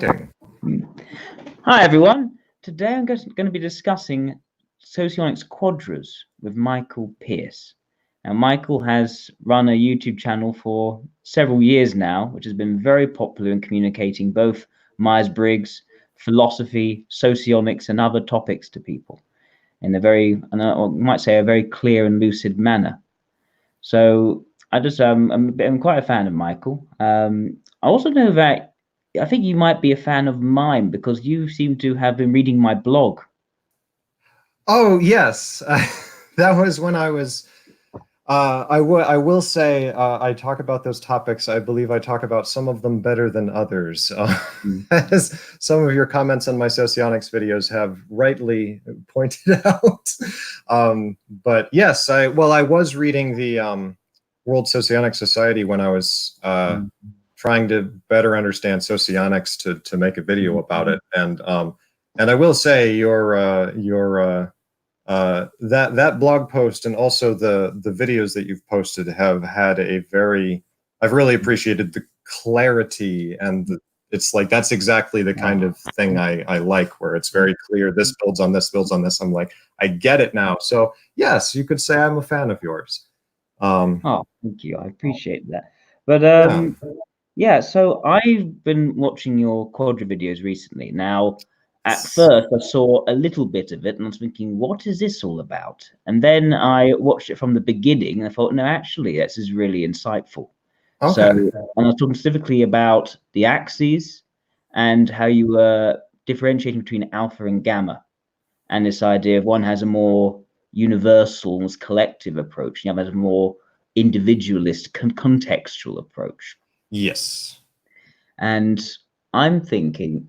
Okay. Hi everyone. Today I'm going to be discussing sociological quadras with Michael Pierce. Now, Michael has run a YouTube channel for several years now, which has been very popular in communicating both Myers-Briggs, philosophy, socionics, and other topics to people in a very, and I might say, a very clear and lucid manner. So I'm quite a fan of Michael. I also know that I think you might be a fan of mine because you seem to have been reading my blog. Oh, yes. That was when I was. I will say I talk about those topics. I believe I talk about some of them better than others. Mm. As some of your comments on my socionics videos have rightly pointed out. But yes, I was reading the World Socionic Society when I was Mm. trying to better understand socionics to make a video Mm. about it. And I will say that blog post and also the videos that you've posted have had a very I've really appreciated the clarity and it's like that's exactly the kind of thing I like, where it's very clear, this builds on this, builds on this. I'm like, I get it now. So yes, you could say I'm a fan of yours. Oh, thank you. I appreciate that. But Yeah. yeah, so I've been watching your Quadra videos recently. Now, at first, I saw a little bit of it and I was thinking, what is this all about? And then I watched it from the beginning and I thought, no, actually, this is really insightful. So, Okay. and I was talking specifically about the axes and how you were differentiating between alpha and gamma, and this idea of one has a more universal, almost collective approach, and the other has a more individualist, contextual approach. Yes. And I'm thinking,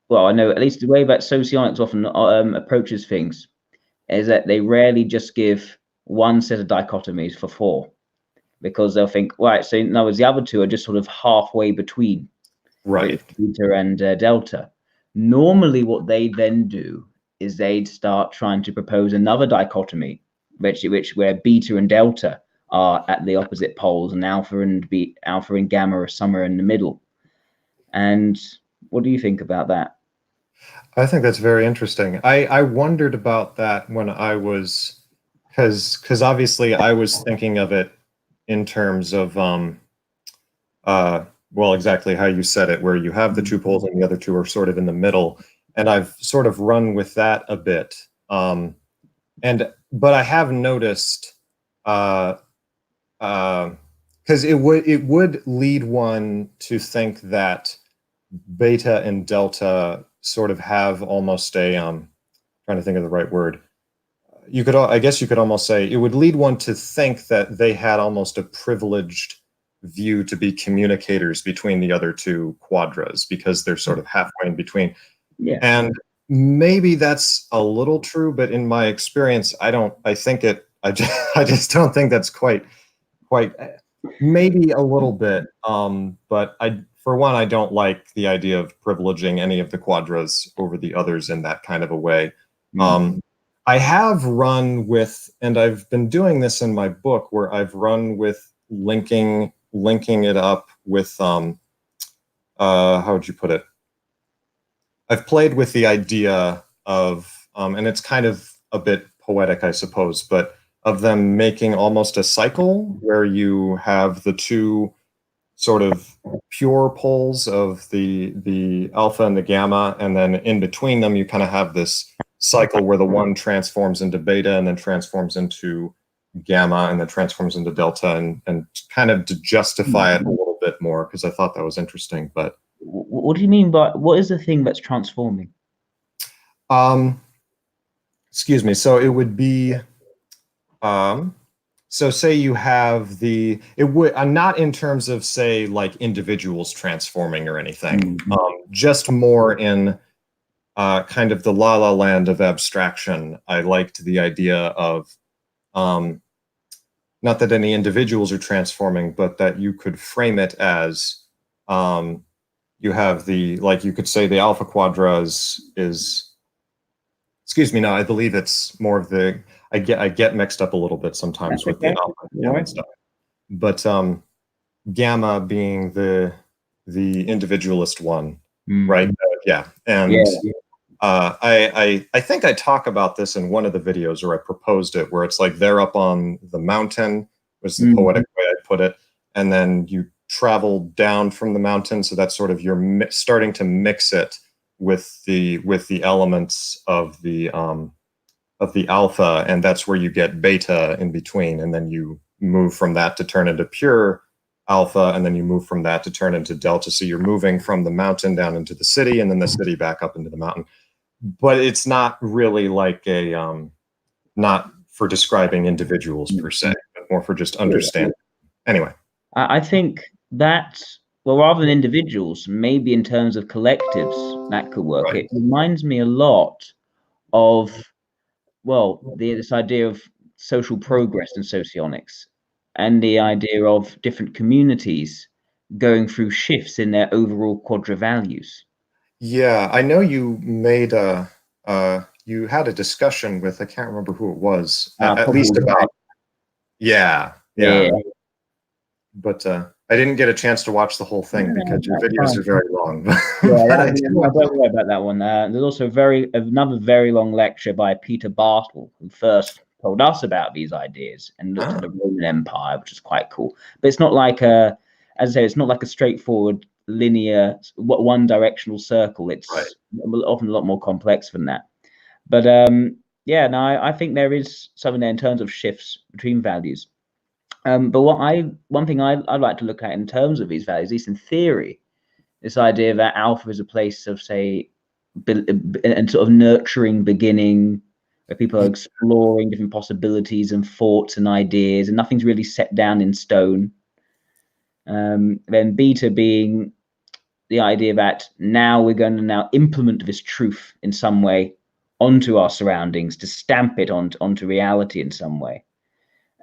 well, I know at least the way that sociologics often approaches things is that they rarely just give one set of dichotomies for four, because they'll think, right, so in other words, the other two are just sort of halfway between Right. beta and delta. Normally, what they then do is they'd start trying to propose another dichotomy, which where beta and delta are at the opposite poles, and alpha and gamma are somewhere in the middle. And what do you think about that? I think that's very interesting. I wondered about that when I was, because obviously I was thinking of it in terms of well, exactly how you said it, where you have the two poles and the other two are sort of in the middle, and I've sort of run with that a bit. And but I have noticed because it would lead one to think that beta and delta sort of have almost a trying to think of the right word. I guess you could almost say it would lead one to think that they had almost a privileged view to be communicators between the other two quadras because they're sort of halfway in between. Yeah. And maybe that's a little true, but in my experience, I think it, I just don't think that's quite, maybe a little bit. But for one, I don't like the idea of privileging any of the quadras over the others in that kind of a way. Mm. I have run with, and I've been doing this in my book, where I've run with linking it up with how would you put it? I've played with the idea of, and it's kind of a bit poetic, I suppose, but of them making almost a cycle where you have the two sort of pure poles of the alpha and the gamma, and then in between them you kind of have this cycle where the one transforms into beta and then transforms into gamma and then transforms into delta, and kind of to justify it a little bit more, because I thought that was interesting. But What do you mean by what is the thing that's transforming? um excuse me, so it would be um so say you have it would not in terms of, say, like individuals transforming or anything, Mm. just more in kind of the la la land of abstraction. I liked the idea of um, not that any individuals are transforming, but that you could frame it as um, you have like you could say the alpha quadra is excuse me, no, I believe it's more of I get mixed up a little bit sometimes That's with the okay. alpha and All gamma right. and stuff. But gamma being the individualist one, right? Yeah, and Yeah. I think I talk about this in one of the videos, or I proposed it, where it's like they're up on the mountain, was the poetic way I put it, and then you travel down from the mountain, so that's sort of you're starting to mix it with the elements of the alpha, and that's where you get beta in between, and then you move from that to turn into pure alpha, and then you move from that to turn into delta. So you're moving from the mountain down into the city, and then the city back up into the mountain. But it's not really like a not for describing individuals per se, but more for just understanding. Anyway, I think that, well, rather than individuals, maybe in terms of collectives, that could work. right. It reminds me a lot of, well, this idea of social progress in socionics, and the idea of different communities going through shifts in their overall quadra values. Yeah, I know you made a you had a discussion with, I can't remember who it was, at least Probably. about, yeah, Yeah. but I didn't get a chance to watch the whole thing because your That's videos fine. are very long. Yeah, don't worry about that one. There's also another very long lecture by Peter Bartle, who first told us about these ideas and looked at the Roman Empire, which is quite cool. But it's not like as I say, it's not like a straightforward linear, one-directional circle. It's Right. often a lot more complex than that. But yeah, no, I think there is something there in terms of shifts between values. But one thing I'd like to look at in terms of these values, at least in theory, this idea that alpha is a place of, say, and sort of nurturing beginning, where people are exploring different possibilities and thoughts and ideas, and nothing's really set down in stone. Then beta being the idea that now we're going to now implement this truth in some way onto our surroundings to stamp it onto reality in some way.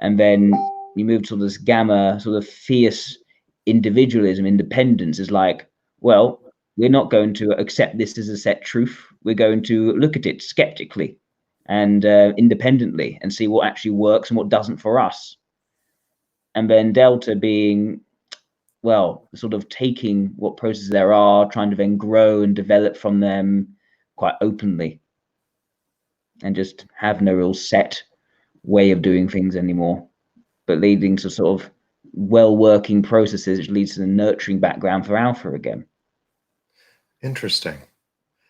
And then you move to this gamma sort of fierce individualism, independence is like, well, we're not going to accept this as a set truth. We're going to look at it skeptically and independently and see what actually works and what doesn't for us. And then delta being, well, sort of taking what processes there are, trying to then grow and develop from them quite openly, and just have no real set way of doing things anymore, but leading to sort of well-working processes, which leads to the nurturing background for alpha again. Interesting.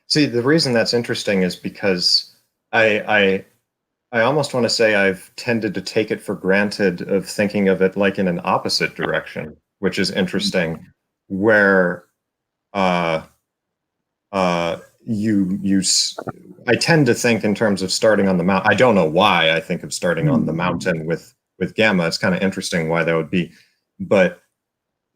See, the reason that's interesting is because I almost want to say I've tended to take it for granted of thinking of it like in an opposite direction, which is interesting, where I tend to think in terms of starting on the mountain. I don't know why I think of starting on the mountain with gamma. It's kind of interesting why that would be, but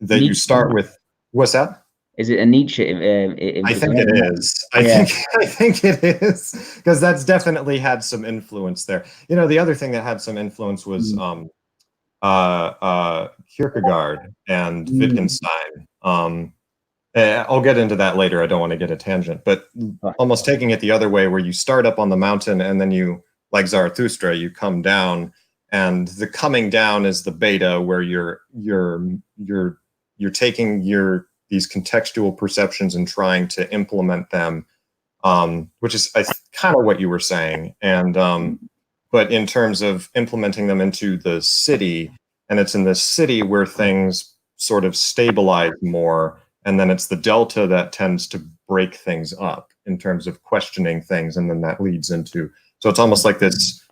that you start with, what's that? Is it a Nietzsche? I think it is. I think it is, because that's definitely had some influence there. You know, the other thing that had some influence was Kierkegaard and Wittgenstein. I'll get into that later. I don't want to get a tangent, but almost taking it the other way, where you start up on the mountain and then you, like Zarathustra, you come down, and the coming down is the beta, where you're taking these contextual perceptions and trying to implement them, which is kind of what you were saying. And but in terms of implementing them into the city, and it's in the city where things sort of stabilize more, and then it's the delta that tends to break things up in terms of questioning things, and then that leads into, so it's almost like this.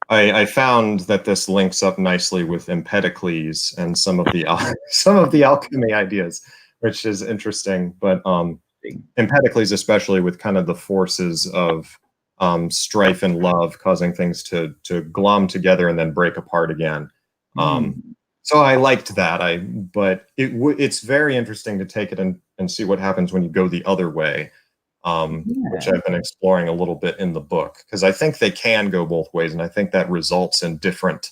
I found that this links up nicely with Empedocles and some of the alchemy ideas, which is interesting. But Empedocles, especially with kind of the forces of strife and love, causing things to glom together and then break apart again. So I liked that. But it's very interesting to take it and see what happens when you go the other way. Which I've been exploring a little bit in the book, because I think they can go both ways, and I think that results in different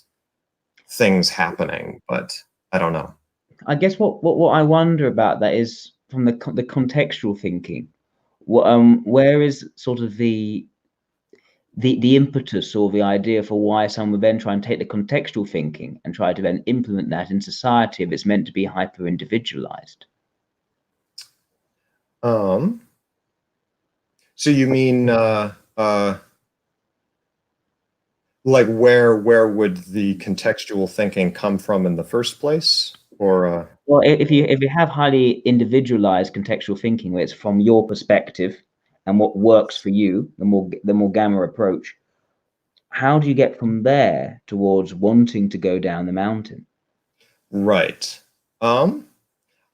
things happening, but I don't know. I guess what I wonder about that is from the contextual thinking. Where is sort of the impetus or the idea for why someone would then try and take the contextual thinking and try to then implement that in society if it's meant to be hyper individualized? So you mean like where would the contextual thinking come from in the first place? Or Well, if you have highly individualized contextual thinking, where it's from your perspective and what works for you, the more gamma approach, how do you get from there towards wanting to go down the mountain? right. I'm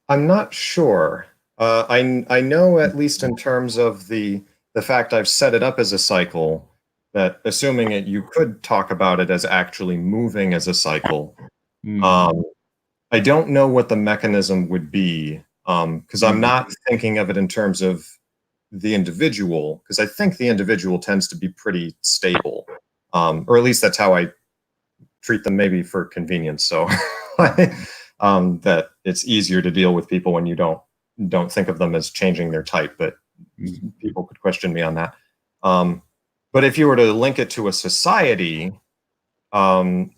not sure. I know, at least in terms of the fact I've set it up as a cycle, that assuming it, you could talk about it as actually moving as a cycle. Mm, Um, I don't know what the mechanism would be, because I'm mm, not thinking of it in terms of the individual, because I think the individual tends to be pretty stable, or at least that's how I treat them, maybe for convenience. So that it's easier to deal with people when you don't think of them as changing their type. But mm, people could question me on that. Um, but if you were to link it to a society, um,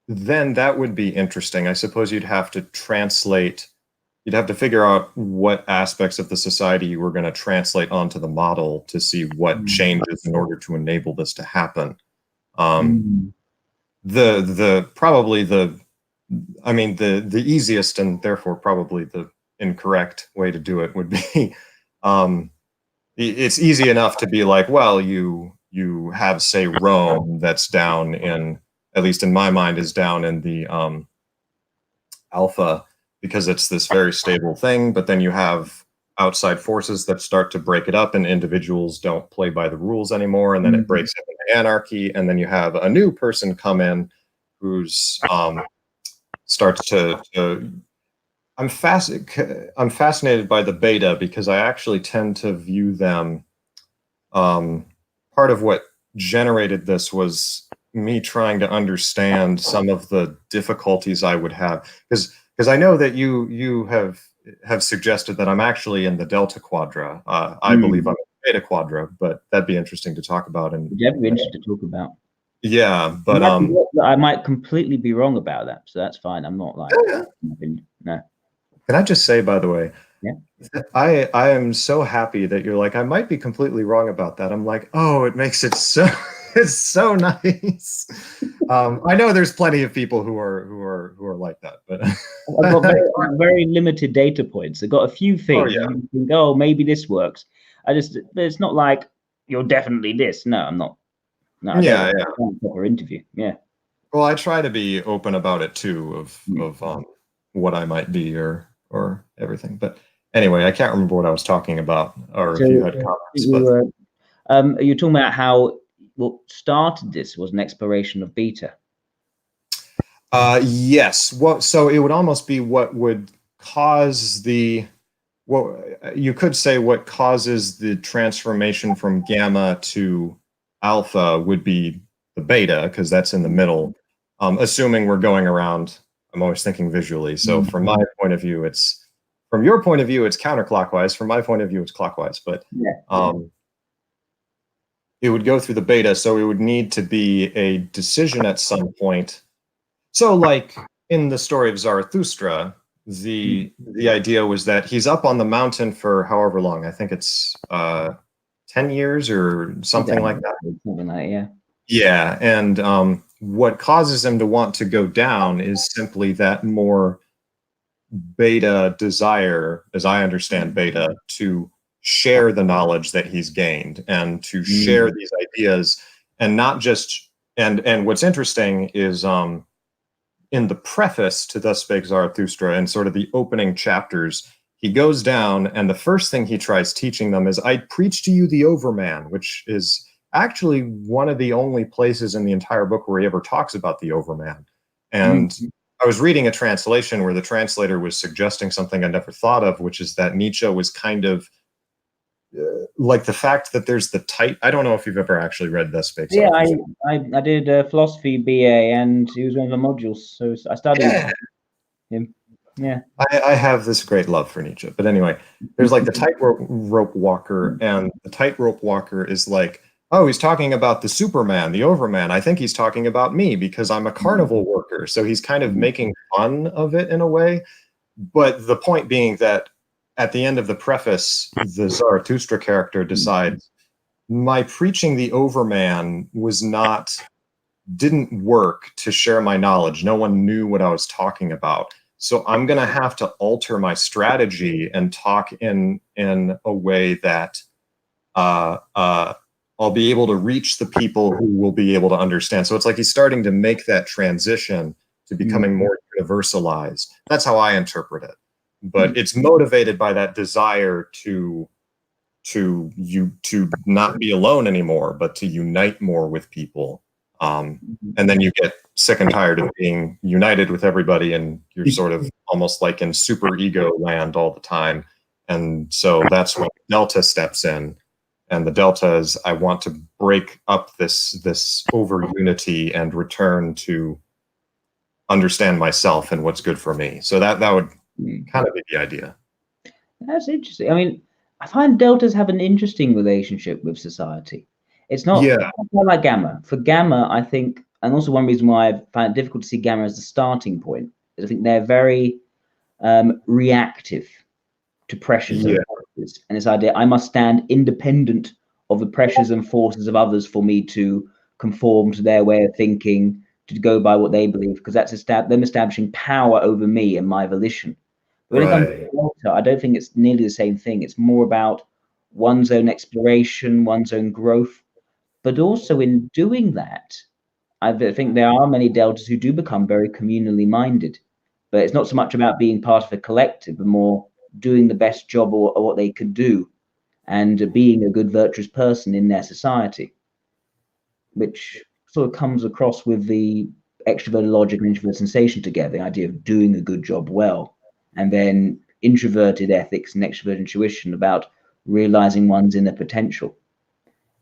then that would be interesting. I suppose you'd have to translate. You'd have to figure out what aspects of the society you were going to translate onto the model to see what mm, changes in order to enable this to happen. Um, mm, the probably the I mean the easiest and therefore probably the incorrect way to do it would be um it's easy enough to be like, well, you have, say, Rome, that's down in, at least in my mind, is down in the alpha, because it's this very stable thing, but then you have outside forces that start to break it up and individuals don't play by the rules anymore, and then it mm. breaks into anarchy, and then you have a new person come in who's starts to I'm fascinated by the beta, because I actually tend to view them, um, part of what generated this was me trying to understand some of the difficulties I would have, because I know that you have suggested that I'm actually in the Delta Quadra. I believe I'm Mm. in the Beta Quadra, but that'd be interesting to talk about. And Definitely interested to talk about. yeah, It but might be, I might completely be wrong about that, so that's fine. I'm not like, no, can I just say, by the way, yeah. I am so happy that you're like, I might be completely wrong about that. I'm like, oh, it makes it so it's so nice. I know there's plenty of people who are like that, but I've got very limited data points. I've got a few oh things. yeah, You think, oh, maybe this works. But it's not like you're definitely this. No, I'm not. No, I don't yeah, yeah. want a proper interview. Yeah. Well, I try to be open about it too, Mm. of what I might be, or everything. But anyway, I can't remember what I was talking about, or So if you had I comments. think we But were, you're talking about how what started this was an exploration of beta. yes, what so it would almost be what would cause the what you could say what causes the transformation from gamma to alpha would be the beta, because that's in the middle. Assuming we're going around, I'm always thinking visually. So Mm. from my point of view, it's from your point of view, it's counterclockwise. From my point of view, it's clockwise. But Yeah. um, it would go through the beta, so it would need to be a decision at some point. So, like in the story of Zarathustra, Mm. the idea was that he's up on the mountain for however long. I think it's 10 years or something like that. Something like yeah. Yeah, and what causes him to want to go down is simply that more beta desire, as I understand beta, to share the knowledge that he's gained and to share Mm. these ideas, and not just. And what's interesting is, in the preface to Thus Spake Zarathustra, and sort of the opening chapters, he goes down, and the first thing he tries teaching them is, I preach to you the Overman, which is actually one of the only places in the entire book where he ever talks about the Overman. And Mm. I was reading a translation where the translator was suggesting something I never thought of, which is that Nietzsche was kind of like the fact that there's the type. I don't know if you've ever actually read Thus Spake Yeah, Zarathustra. I did a philosophy BA, and it was one of the modules. So I studied Yeah, him. Yeah. I have this great love for Nietzsche, but anyway, there's like the tightrope walker, and the tightrope walker is like, oh, he's talking about the Superman, the Overman. I think he's talking about me because I'm a carnival worker. So he's kind of making fun of it in a way. But the point being that at the end of the preface, the Zarathustra character decides, my preaching the overman didn't work to share my knowledge. No one knew what I was talking about. So I'm going to have to alter my strategy and talk in a way that I'll be able to reach the people who will be able to understand. So it's like he's starting to make that transition to becoming more universalized. That's how I interpret it. But it's motivated by that desire to not be alone anymore, but to unite more with people. And then you get sick and tired of being united with everybody, and you're sort of almost like in super ego land all the time. And so that's when Delta steps in. And the Delta is, I want to break up this over unity and return to understand myself and what's good for me. So that would kind of be the idea. That's interesting. I mean, I find deltas have an interesting relationship with society. It's not like gamma. For gamma, I think, and also one reason why I find it difficult to see gamma as the starting point is I think they're very reactive to pressures and forces. And this idea, I must stand independent of the pressures and forces of others for me to conform to their way of thinking, to go by what they believe, because that's them establishing power over me and my volition. But when it comes to Delta, I don't think it's nearly the same thing. It's more about one's own exploration, one's own growth. But also in doing that, I think there are many Deltas who do become very communally minded. But it's not so much about being part of a collective, but more doing the best job or what they could do and being a good, virtuous person in their society, which sort of comes across with the extroverted logic and introverted sensation together, the idea of doing a good job well, and then introverted ethics and extroverted intuition about realizing one's inner potential.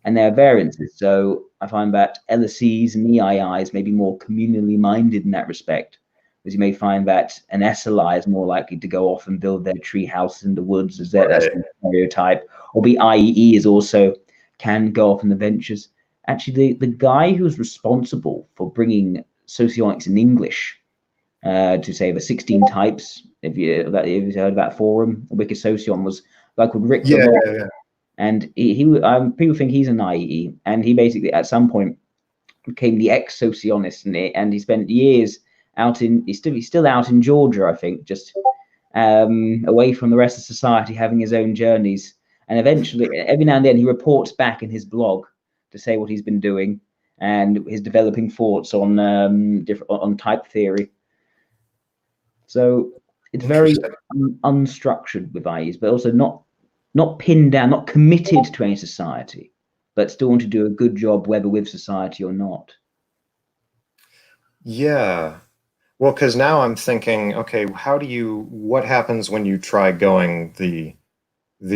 And there are variances. So I find that LSEs and EIIs may be more communally minded in that respect, because you may find that an SLI is more likely to go off and build their tree house in the woods, as that's a stereotype. Or the IEE is also can go off in the ventures. Actually, the guy who's responsible for bringing socionics in English to say the 16 types, if you heard about forum, Wikisocion, was a guy called Rick. And people think he's an IEE, and he basically at some point became the ex-socionist, and he spent years out in he's still out in Georgia, I think, just away from the rest of society, having his own journeys. And eventually, every now and then, he reports back in his blog to say what he's been doing and his developing thoughts on on type theory. So it's very unstructured with IEs, but also not pinned down, not committed to any society, but still want to do a good job whether with society or not. Yeah. Well, because now I'm thinking, okay, what happens when you try going the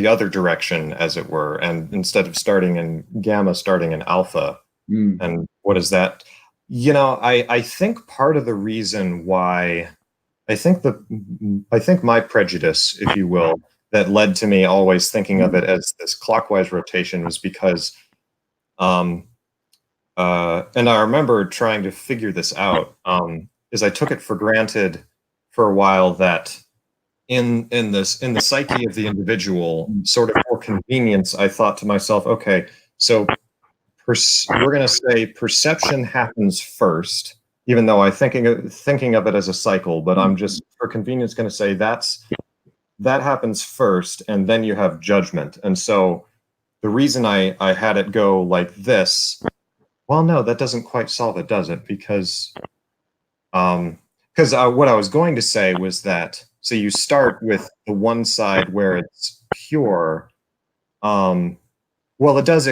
other direction, as it were, and instead of starting in gamma, starting in alpha? And what is that? I think part of the reason why I think my prejudice, if you will, that led to me always thinking of it as this clockwise rotation was because and I remember trying to figure this out, is I took it for granted for a while that in the psyche of the individual, sort of for convenience, I thought to myself, okay, so we're going to say perception happens first, even though I'm thinking of it as a cycle, but I'm just for convenience going to say that happens first, and then you have judgment. And so the reason I had it go like this, well, no, that doesn't quite solve it, does it? Because what I was going to say was that, so you start with the one side where it's pure. Well, it doesn't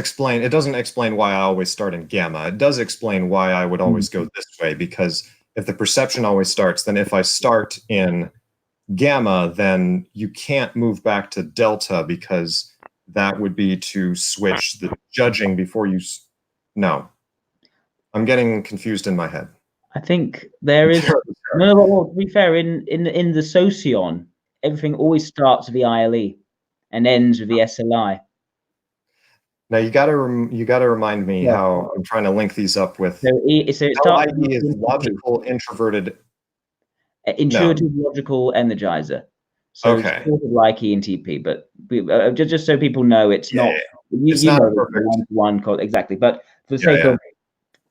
explain why I always start in gamma. It does explain why I would always go this way, because if the perception always starts, then if I start in gamma, then you can't move back to delta, because that would be to switch the judging before you. No, I'm getting confused in my head. I think there is no. To be fair, in the Socion, everything always starts with the ILE and ends with the SLI. Now you got to remind me how I'm trying to link these up with. So it starts LIE is logical, introverted. Intuitive, logical energizer. So it's sort of like ENTP, but just so people know, it's not it's you not a know perfect. one exactly, but for the Yeah, sake of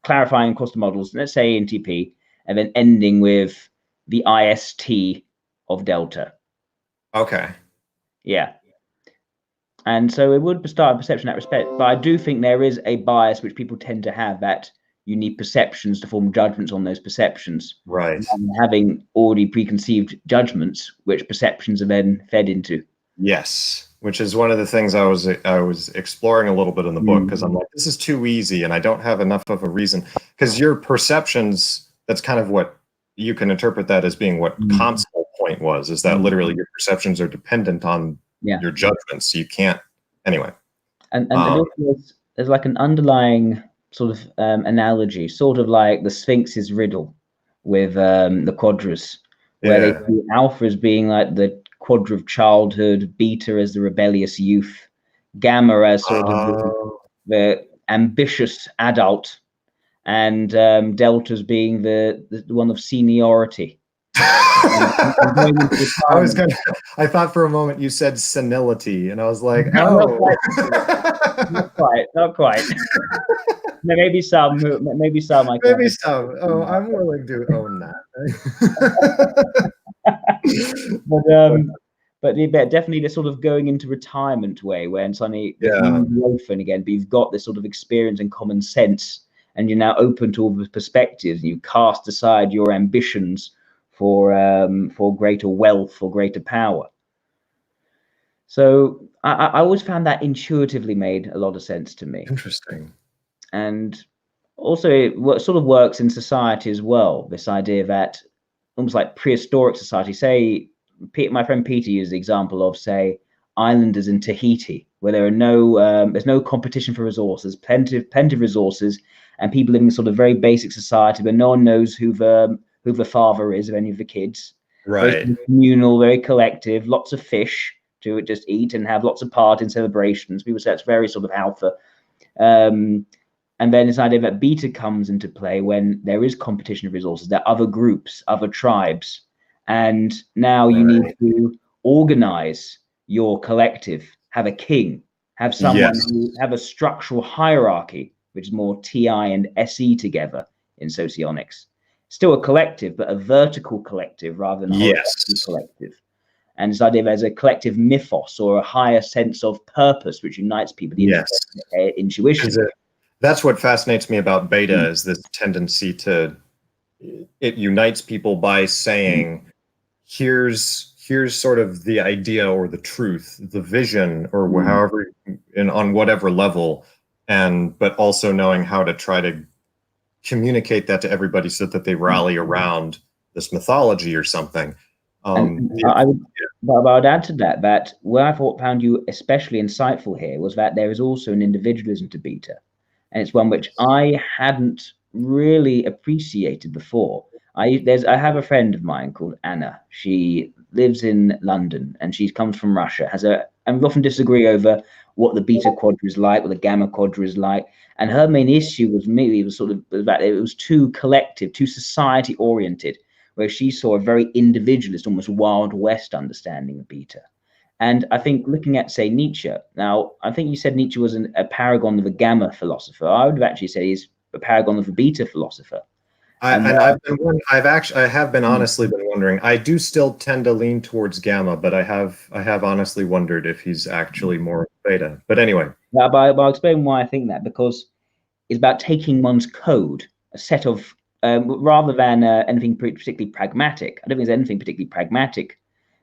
clarifying across the models, let's say NTP, and then ending with the IST of delta. Okay. Yeah. And so it would start a perception in that respect. But I do think there is a bias which people tend to have, that you need perceptions to form judgments on those perceptions. Right. And having already preconceived judgments, which perceptions are then fed into. Yes, which is one of the things I was exploring a little bit in the book, because I'm like, this is too easy and I don't have enough of a reason. Because your perceptions, that's kind of what you can interpret that as being what Kant's whole point was, is that literally your perceptions are dependent on your judgments. So you can't anyway. And also there's like an underlying sort of analogy, sort of like the Sphinx's riddle with the Quadras, where they see alpha as being like the quadra of childhood, beta as the rebellious youth, gamma as sort of the ambitious adult, and delta as being the one of seniority. I thought for a moment you said senility, and I was like, oh, not quite. Maybe some. Maybe some. Oh, I'm willing to own that. But definitely this sort of going into retirement way, when suddenly you're open again, but you've got this sort of experience and common sense, and you're now open to all the perspectives, and you cast aside your ambitions for greater wealth or greater power. So I always found that intuitively made a lot of sense to me. Interesting. And also it sort of works in society as well, this idea that almost like prehistoric society, say my friend Peter used the example of, say, islanders in Tahiti, where there are there's no competition for resources, plenty of resources, and people living in sort of very basic society, but no one knows who the father is of any of the kids. Right. Very communal, very collective, lots of fish to just eat and have lots of part in celebrations. People say it's very sort of alpha. And then this idea that beta comes into play when there is competition of resources, there are other groups, other tribes, and now you need to organize your collective, have a king, have someone have a structural hierarchy, which is more TI and SE together in socionics. Still a collective, but a vertical collective rather than a horizontal collective. And this idea there's a collective mythos or a higher sense of purpose which unites people, intuition. That's what fascinates me about beta, is this tendency it unites people by saying, here's sort of the idea or the truth, the vision, or however, on whatever level, but also knowing how to try to communicate that to everybody so that they rally around this mythology or something. I would add to that what I found you especially insightful here was that there is also an individualism to beta. And it's one which I hadn't really appreciated before. I have a friend of mine called Anna. She lives in London and she comes from Russia. And we often disagree over what the beta quadra is like, what the gamma quadra is like. And her main issue was that it was too collective, too society oriented, where she saw a very individualist, almost Wild West understanding of beta. And I think looking at, say, Nietzsche, now, I think you said Nietzsche was a paragon of a gamma philosopher. I would actually say he's a paragon of a beta philosopher. I have been honestly been wondering. I do still tend to lean towards gamma, but I have honestly wondered if he's actually more beta. But anyway. But I'll explain why I think that, because it's about taking one's code, a set of, rather than anything particularly pragmatic. I don't think there's anything particularly pragmatic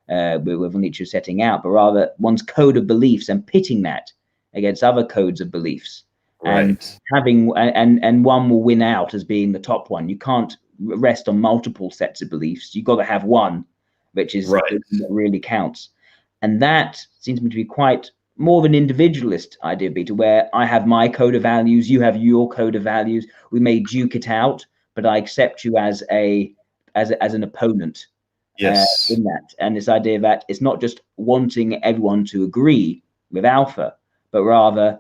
with Nietzsche setting out, but rather one's code of beliefs and pitting that against other codes of beliefs, and having and one will win out as being the top one. You can't rest on multiple sets of beliefs. You've got to have one, which is what really counts. And that seems to me to be quite more of an individualist idea, beta, where I have my code of values, you have your code of values. We may duke it out, but I accept you as an opponent. In that, and this idea that it's not just wanting everyone to agree with alpha, but rather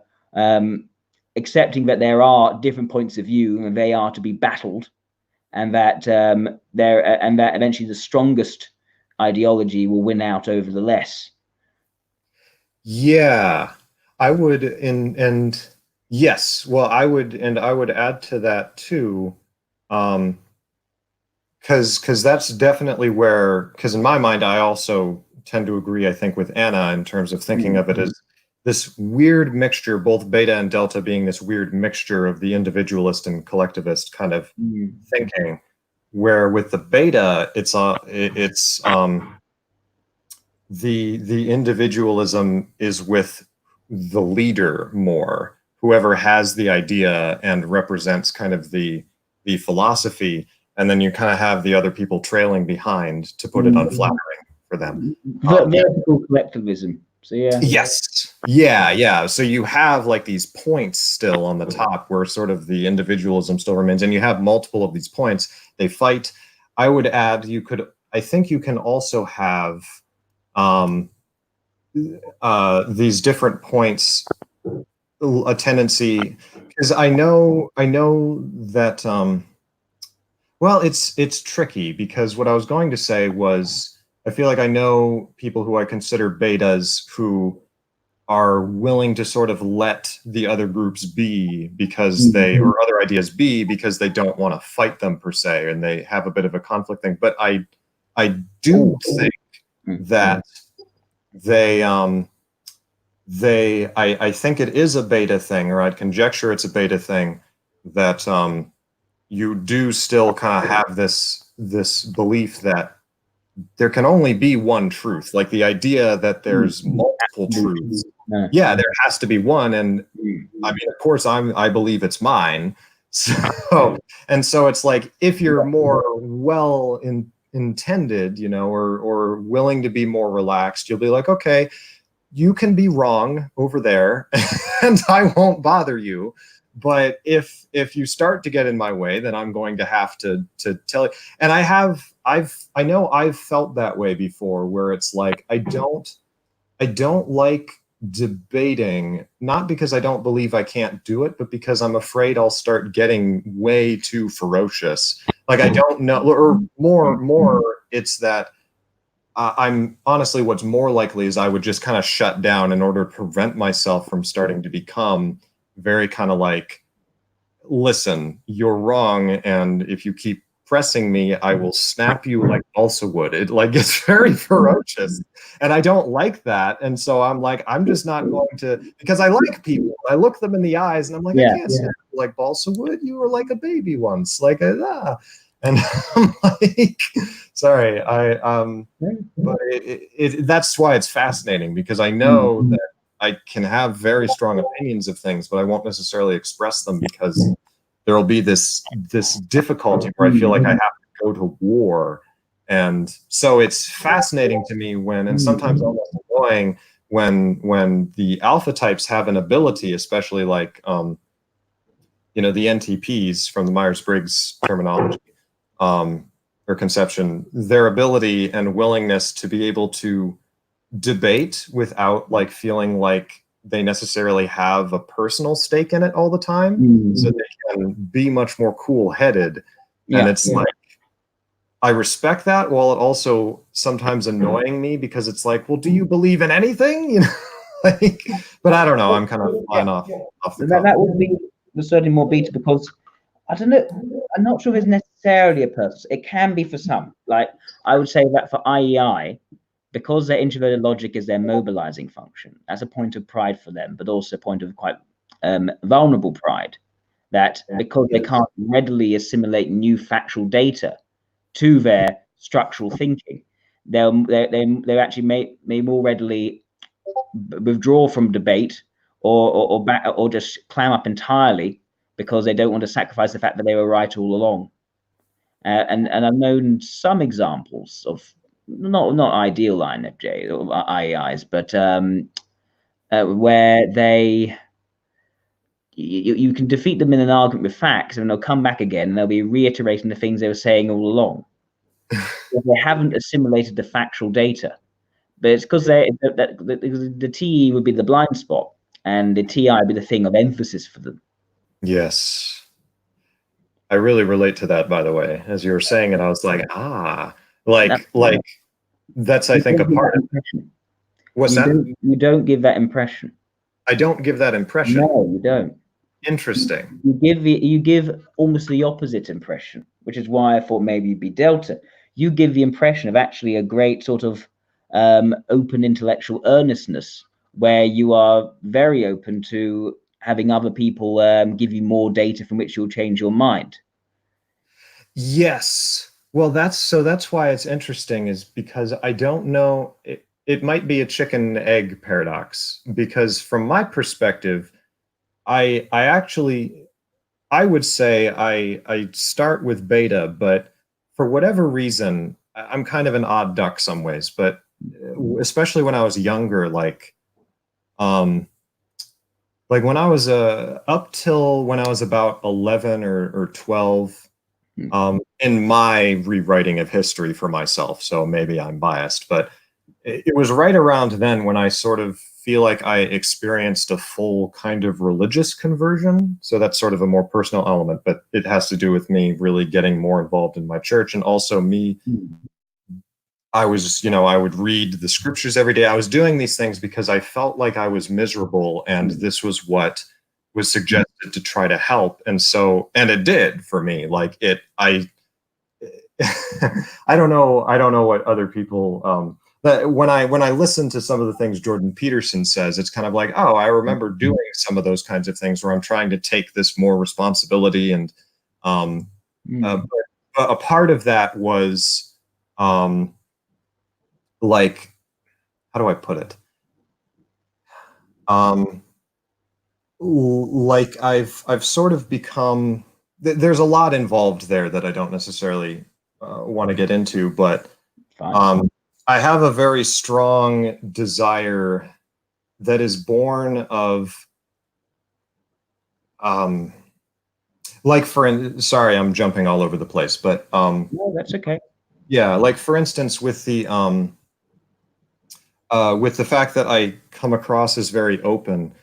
accepting that there are different points of view and they are to be battled, and that that eventually the strongest ideology will win out over the less. Yeah, I would, and yes, well, I would add to that too, um, because that's definitely where, because in my mind, I also tend to agree, I think, with Anna in terms of thinking of it as this weird mixture, both beta and delta being this weird mixture of the individualist and collectivist kind of thinking, where with the beta, it's the individualism is with the leader more, whoever has the idea and represents kind of the philosophy, and then you kind of have the other people trailing behind, to put it unflattering for them. Vertical collectivism. So yeah. Yes. Yeah, yeah. So you have like these points still on the top where sort of the individualism still remains, and you have multiple of these points. They fight. I would add, I think you can also have um, these different points, a tendency, because I know that well, it's tricky, because what I was going to say was, I feel like I know people who I consider betas who are willing to sort of let the other groups be because or other ideas be, because they don't want to fight them per se, and they have a bit of a conflict thing. But I do think that I think it is a beta thing, or I'd conjecture it's a beta thing, that you do still kind of have this belief that there can only be one truth, like the idea that there's multiple truths. Yeah, there has to be one, and I mean, of course, I believe it's mine. So so it's like, if you're more intended, or willing to be more relaxed, you'll be like, okay, you can be wrong over there, and I won't bother you. But if you start to get in my way, then I'm going to have to tell you. And I know I've felt that way before, where it's like, I don't like debating, not because I don't believe I can't do it, but because I'm afraid I'll start getting way too ferocious. Like, I don't know, or more it's that I'm honestly, what's more likely is I would just kind of shut down in order to prevent myself from starting to become very kind of like, listen, you're wrong, and if you keep pressing me, I will snap you like balsa wood. It like gets very ferocious, and I don't like that. And so I'm like, I'm just not going to, because I like people. I look them in the eyes, and I'm like, I can't snap you like balsa wood. You were like a baby once, like and I'm like, sorry, but that's why it's fascinating, because I know that I can have very strong opinions of things, but I won't necessarily express them, because there'll be this difficulty where I feel like I have to go to war. And so it's fascinating to me when, and sometimes almost annoying, when the alpha types have an ability, especially like the NTPs from the Myers-Briggs terminology, or conception, their ability and willingness to be able to debate without like feeling like they necessarily have a personal stake in it all the time, so they can be much more cool-headed. And it's like, I respect that, while it also sometimes annoying me, because it's like, well, do you believe in anything? Like, but I don't know, I'm kind of flying off the cuff. That would be certainly more beta, because I don't know, I'm not sure if it's necessarily a purpose. It can be for some. Like, I would say that for IEI, because their introverted logic is their mobilizing function, that's a point of pride for them, but also a point of quite vulnerable pride, that because they can't readily assimilate new factual data to their structural thinking, they actually may more readily withdraw from debate, or just clam up entirely, because they don't want to sacrifice the fact that they were right all along. And I've known some examples of not ideal INFJ or IEIs, but where you can defeat them in an argument with facts, and they'll come back again, and they'll be reiterating the things they were saying all along. They haven't assimilated the factual data, but it's because the TE would be the blind spot, and the TI would be the thing of emphasis for them. Yes. I really relate to that, by the way. As you were saying it, I was like, like that's, I think, a part of it. What's that? You don't give that impression. I don't give that impression. No, you don't. Interesting. You give almost the opposite impression, which is why I thought maybe you'd be Delta. You give the impression of actually a great sort of open intellectual earnestness, where you are very open to having other people give you more data from which you'll change your mind. Yes. Well, that's why it's interesting, is because I don't know, it might be a chicken egg paradox, because from my perspective, I actually I would say I start with beta, but for whatever reason, I'm kind of an odd duck some ways, but especially when I was younger, um like when I was up till when I was about 11 or 12, in my rewriting of history for myself, so maybe I'm biased, but it was right around then when I sort of feel like I experienced a full kind of religious conversion. So that's sort of a more personal element, but it has to do with me really getting more involved in my church, and also me. I was, I would read the scriptures every day. I was doing these things because I felt like I was miserable, and this was what was suggested to try to help. And so, and it did for me. Like I don't know what other people, that when I listen to some of the things Jordan Peterson says, it's kind of like, oh, I remember doing some of those kinds of things where I'm trying to take this more responsibility. And but a part of that was, like, how do I put it? Like I've sort of become, there's a lot involved there that I don't necessarily want to get into, but I have a very strong desire that is born of, like sorry, I'm jumping all over the place, but no, that's okay. yeah, like for instance, with the fact that I come across as very open,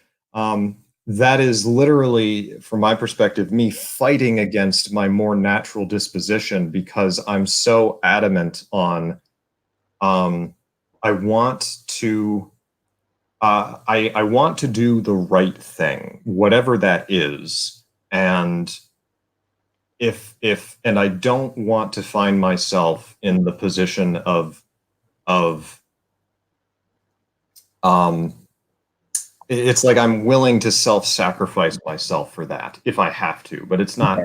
that is literally, from my perspective, me fighting against my more natural disposition, because I'm so adamant on, I want to, I want to do the right thing, whatever that is, and and I don't want to find myself in the position of um it's like I'm willing to self-sacrifice myself for that if I have to, but it's not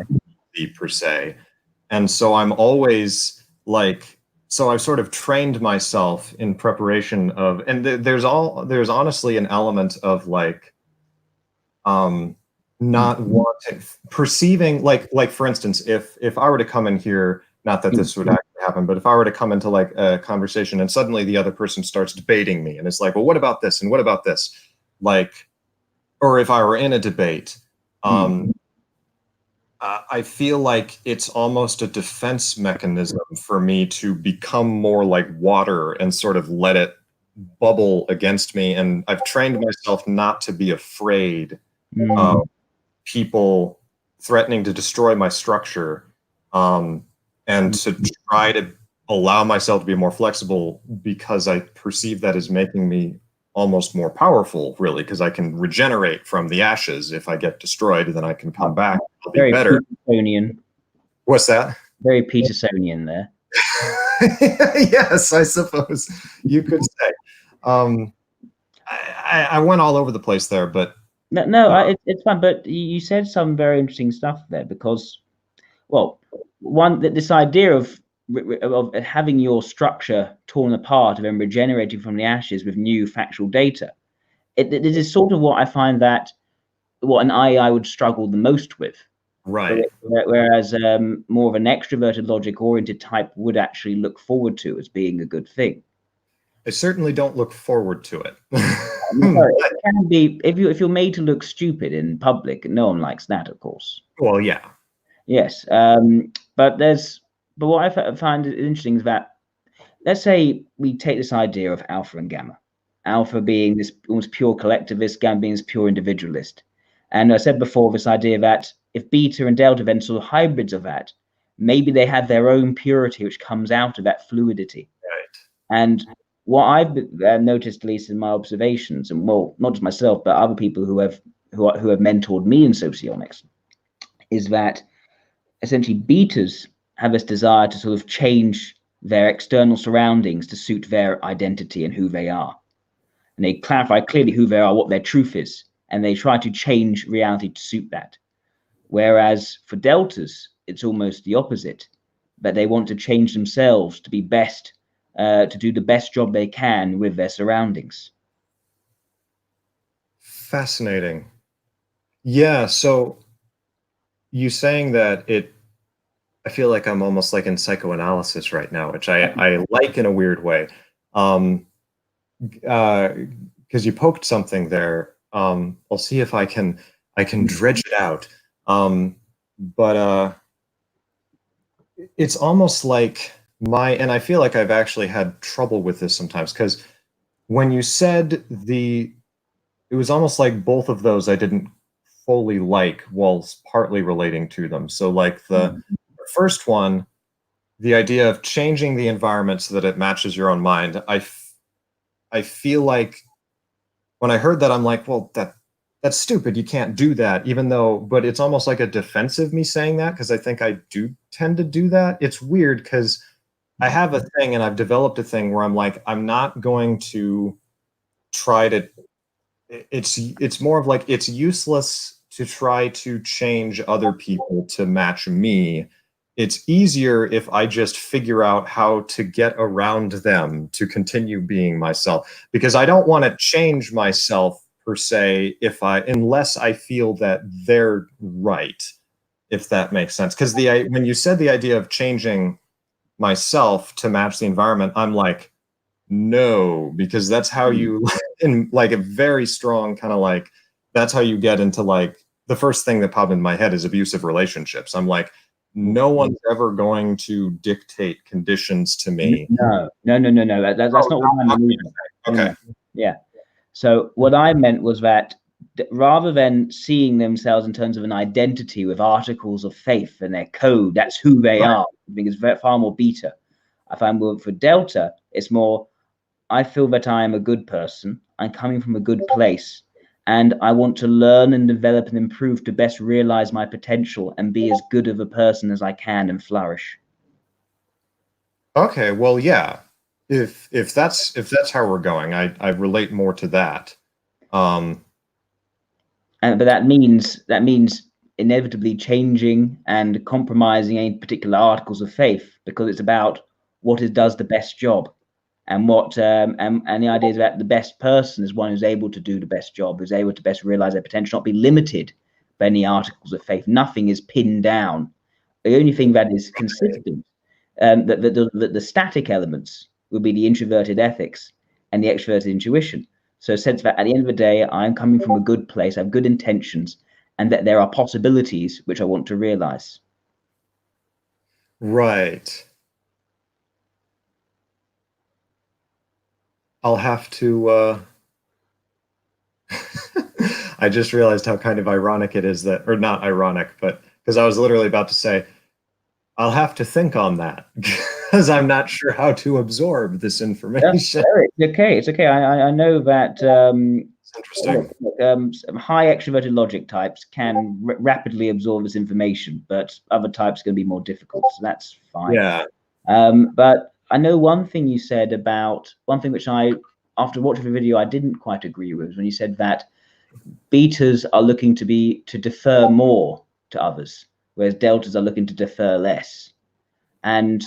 easy per se. And so I'm always like, so I've sort of trained myself in preparation of, and there's honestly an element of like, not wanting, perceiving, like for instance, if I were to come in here, not that this would actually happen, but if I were to come into like a conversation and suddenly the other person starts debating me and it's like, well, what about this and what about this, like, or if I were in a debate, I feel like it's almost a defense mechanism for me to become more like water and sort of let it bubble against me. And I've trained myself not to be afraid of people threatening to destroy my structure, and to try to allow myself to be more flexible, because I perceive that as making me almost more powerful, really, because I can regenerate from the ashes. If I get destroyed, then I can come back. I'll be very better. Petersonian. What's that? Very Petersonian there. Yes, I suppose you could say. I went all over the place there, but no, it's fun. But you said some very interesting stuff there, because, well, one, that this idea of having your structure torn apart and then regenerating from the ashes with new factual data, it is sort of what I find that what an AI would struggle the most with. right. Whereas more of an extroverted, logic-oriented type would actually look forward to as being a good thing. I certainly don't look forward to it. It can be, if you're made to look stupid in public, no one likes that, of course. Well, yeah. Yes, but what I find interesting is that, let's say we take this idea of alpha and gamma, alpha being this almost pure collectivist, gamma being this pure individualist. And I said before, this idea that if beta and delta then sort of hybrids of that, maybe they have their own purity which comes out of that fluidity. Right. And what I've noticed, at least in my observations, and well, not just myself, but other people who have mentored me in socionics, is that essentially betas have this desire to sort of change their external surroundings to suit their identity and who they are. And they clarify clearly who they are, what their truth is, and they try to change reality to suit that. Whereas for deltas, it's almost the opposite, that they want to change themselves to be best, to do the best job they can with their surroundings. Fascinating. Yeah, so you saying that I feel like I'm almost like in psychoanalysis right now, which I like in a weird way. Because you poked something there. I'll see if I can dredge it out. But it's almost like and I feel like I've actually had trouble with this sometimes, because when you said it was almost like both of those I didn't fully like, while partly relating to them. So like the first one, the idea of changing the environment so that it matches your own mind, I feel like when I heard that, I'm like, well, that's stupid. You can't do that, even though, but it's almost like a defensive me saying that, because I think I do tend to do that. It's weird because I have a thing, and I've developed a thing where I'm like, I'm not going to try to, it's more of like, it's useless to try to change other people to match me. It's easier if I just figure out how to get around them to continue being myself, because I don't want to change myself per se unless I feel that they're right, if that makes sense. Because when you said the idea of changing myself to match the environment, I'm like, no, because that's how you, in like a very strong kind of like, that's how you get into like, the first thing that popped into my head is abusive relationships. I'm like, no one's ever going to dictate conditions to me. No. That's not what I mean. Okay. Yeah. So what I meant was that rather than seeing themselves in terms of an identity with articles of faith and their code, that's who they are. I think it's far more beta. I find for delta, it's more, I feel that I am a good person. I'm coming from a good place, and I want to learn and develop and improve to best realize my potential and be as good of a person as I can and flourish. Okay, well, yeah. If that's how we're going, I relate more to that. But that means inevitably changing and compromising any particular articles of faith, because it's about what does the best job, and and the idea is that the best person is one who's able to do the best job, who's able to best realize their potential, not be limited by any articles of faith. Nothing is pinned down. The only thing that is consistent, the static elements would be the introverted ethics and the extroverted intuition. So a sense that at the end of the day, I'm coming from a good place, I have good intentions, and that there are possibilities which I want to realize. Right. I'll have to I just realized how kind of ironic it is that, or not ironic, but because I was literally about to say, I'll have to think on that, because I'm not sure how to absorb this information. It's okay. It's okay. I know that It's interesting. High extroverted logic types can rapidly absorb this information, but other types are going to be more difficult. So that's fine. Yeah. But I know one thing you said about one thing which after watching the video, I didn't quite agree with, when you said that betas are looking to defer more to others, whereas deltas are looking to defer less. And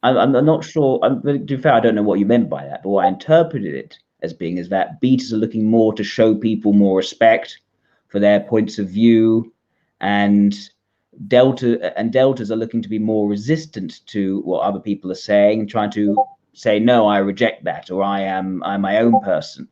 I'm not sure. To be fair, I don't know what you meant by that, but what I interpreted it as being is that betas are looking more to show people more respect for their points of view, and deltas are looking to be more resistant to what other people are saying, trying to say, no, I reject that, or I'm my own person.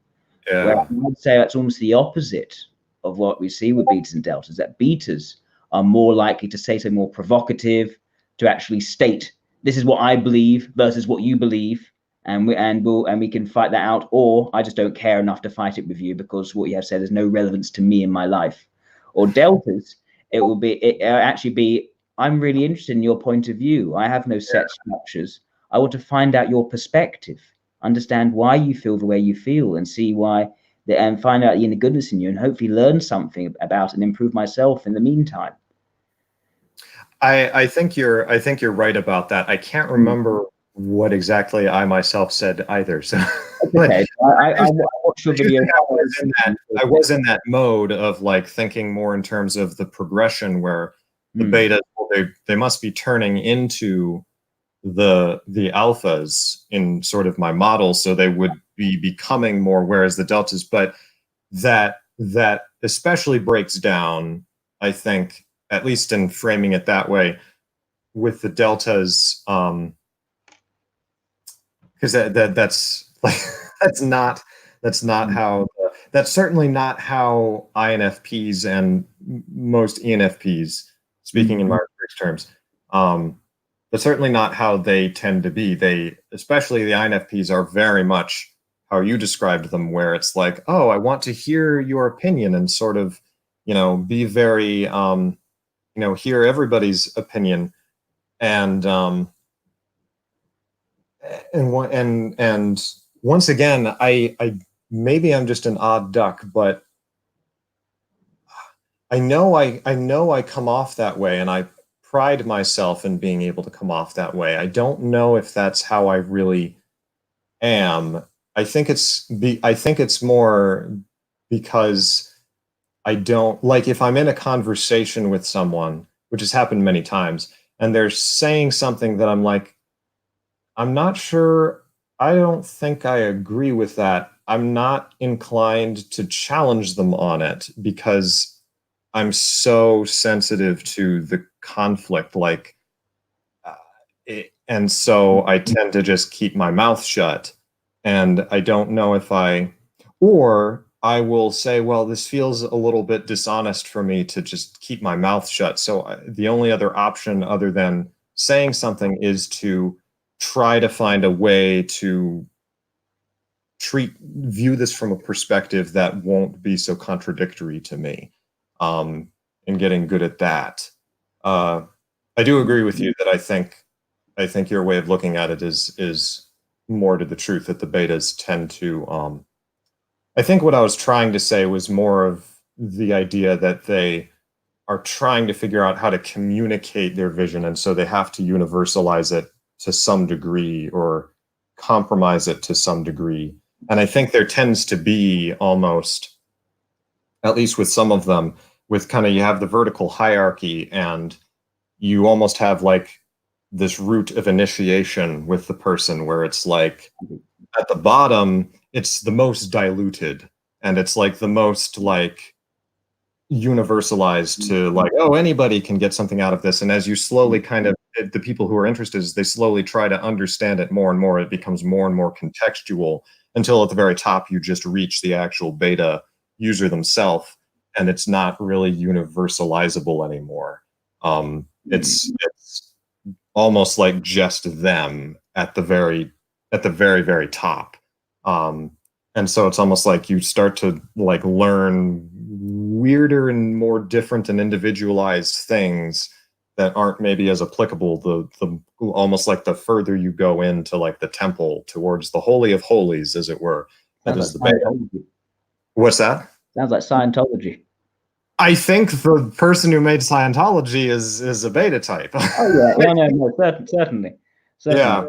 Yeah. Where I would say that's almost the opposite of what we see with betas and deltas, that betas are more likely to say something more provocative, to actually state, this is what I believe versus what you believe, and we can fight that out, or I just don't care enough to fight it with you because what you have said has no relevance to me in my life. Or deltas, it actually be, I'm really interested in your point of view. I have no set structures. I want to find out your perspective. understand why you feel the way you feel, and see why, and find out the inner goodness in you, and hopefully learn something about it and improve myself in the meantime. I think you're right about that. I can't remember what exactly I myself said either. So, but Okay, I watched your video. I was in that mode of like thinking more in terms of the progression where the beta, they must be turning into the alphas in sort of my model, so they would be becoming more, whereas the deltas, but that especially breaks down, I think, at least in framing it that way, with the deltas, because that's like that's not how that's certainly not how INFPs and most ENFPs, speaking in Myers-Briggs terms, but certainly not how they tend to be. They, especially the INFPs, are very much how you described them, where it's like, oh, I want to hear your opinion and sort of, be very, hear everybody's opinion. And and once again, I maybe I'm just an odd duck, but I know I come off that way, and I pride myself in being able to come off that way. I don't know if that's how I really am. I think it's more because I don't like, if I'm in a conversation with someone, which has happened many times, and they're saying something that I'm like, I'm not sure, I don't think I agree with that. I'm not inclined to challenge them on it because I'm so sensitive to the conflict, like, and so I tend to just keep my mouth shut. And I don't know if or I will say, well, this feels a little bit dishonest for me to just keep my mouth shut. So the only other option other than saying something is to try to find a way to view this from a perspective that won't be so contradictory to me, and getting good at that. I do agree with you that I think your way of looking at it is more to the truth, that the betas tend to, I think what I was trying to say was more of the idea that they are trying to figure out how to communicate their vision, and so they have to universalize it to some degree or compromise it to some degree. And I think there tends to be almost, at least with some of them, with kind of, you have the vertical hierarchy, and you almost have like this route of initiation with the person where it's like at the bottom, it's the most diluted, and it's like the most like universalized to like, oh, anybody can get something out of this. And as you slowly kind of, the people who are interested, they slowly try to understand it more and more, it becomes more and more contextual, until at the very top you just reach the actual beta user themselves, and it's not really universalizable anymore. It's almost like just them at the very very top. And so it's almost like you start to like learn weirder and more different and individualized things that aren't maybe as applicable, the almost like the further you go into like the temple towards the holy of holies, as it were. That is the beta. What's that? Sounds like Scientology. I think the person who made Scientology is a beta type. Oh yeah, no, certainly. Yeah,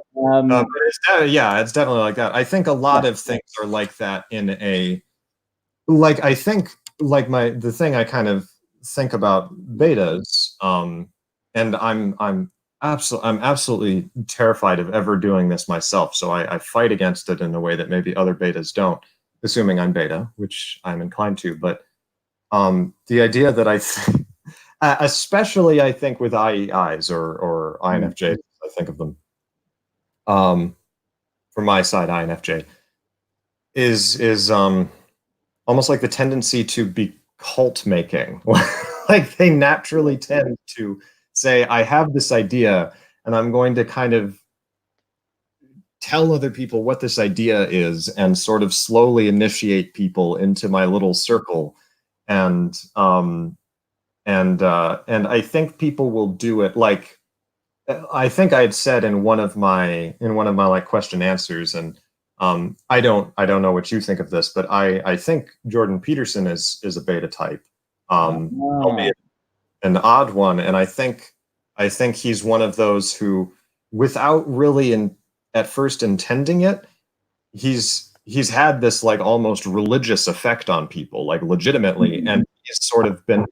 it's definitely like that. I think a lot of things are like that in a, like, I think like the thing I kind of think about betas, and I'm absolutely terrified of ever doing this myself. So I fight against it in a way that maybe other betas don't, assuming I'm beta, which I'm inclined to. But the idea that especially I think with IEIs or INFJs, I think of them, from my side, INFJ is almost like the tendency to be cult making. Like they naturally tend to say, I have this idea and I'm going to kind of tell other people what this idea is and sort of slowly initiate people into my little circle. And I think people will do it. Like, I think I had said in one of my like question answers, and I don't know what you think of this, but I think Jordan Peterson is a beta type, Ah, albeit an odd one, and I think he's one of those who, without really at first intending it, he's had this like almost religious effect on people, like legitimately, and he's sort of been.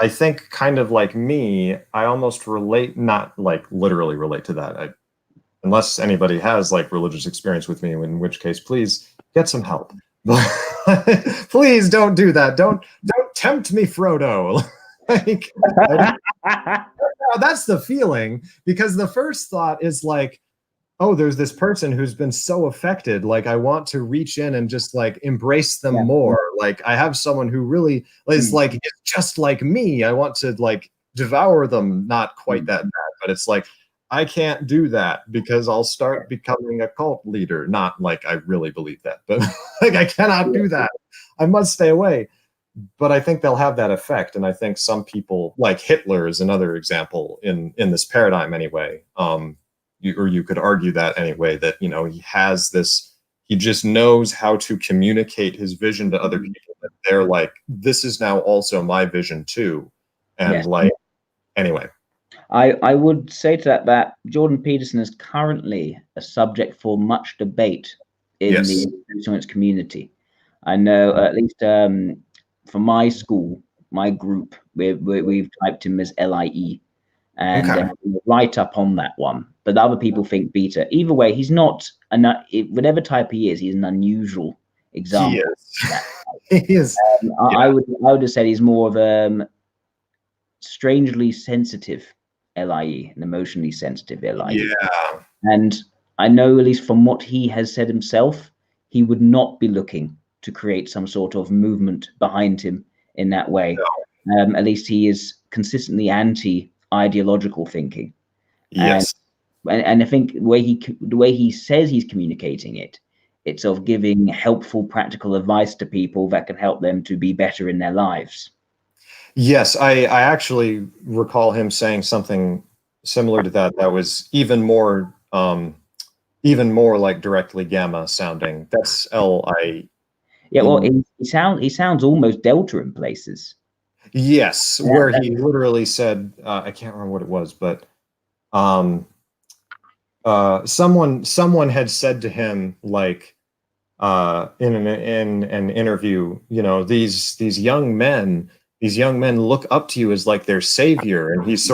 I think kind of like me, I almost relate, not like literally relate to that. Unless anybody has like religious experience with me, in which case, please get some help. Please don't do that. Don't tempt me, Frodo. Like, that's the feeling, because the first thought is like, oh, there's this person who's been so affected. Like, I want to reach in and just like embrace them yeah. more. Like, I have someone who really is Mm. like, it's just like me. I want to like devour them. Not quite that bad, but it's like, I can't do that because I'll start becoming a cult leader. Not like I really believe that, but like, I cannot do that. I must stay away. But I think they'll have that effect. And I think some people, like Hitler is another example in this paradigm anyway. You could argue that anyway, that, you know, he has this, he just knows how to communicate his vision to other people, that they're like, this is now also my vision too. And Yes. like, anyway. I would say to that Jordan Peterson is currently a subject for much debate in Yes. the science community. I know at least for my school, my group, we've typed him as LIE, and Okay. right up on that one. But other people think beta. Either way, he's not whatever type he is. He's an unusual He example. is. He is. I would have said he's more of a strangely sensitive LIE, an emotionally sensitive LIE. Yeah. And I know, at least from what he has said himself, he would not be looking to create some sort of movement behind him in that way. At least he is consistently anti-ideological thinking. And Yes. I think the way he says he's communicating it, it's of giving helpful, practical advice to people that can help them to be better in their lives. Yes, I actually recall him saying something similar to that. That was even more like directly gamma sounding. That's LI. Yeah, well, he sounds almost Delta in places. Yes, Yeah, where he literally said, I can't remember what it was, but um, someone had said to him like, in an interview, you know, these young men look up to you as like their savior, and he's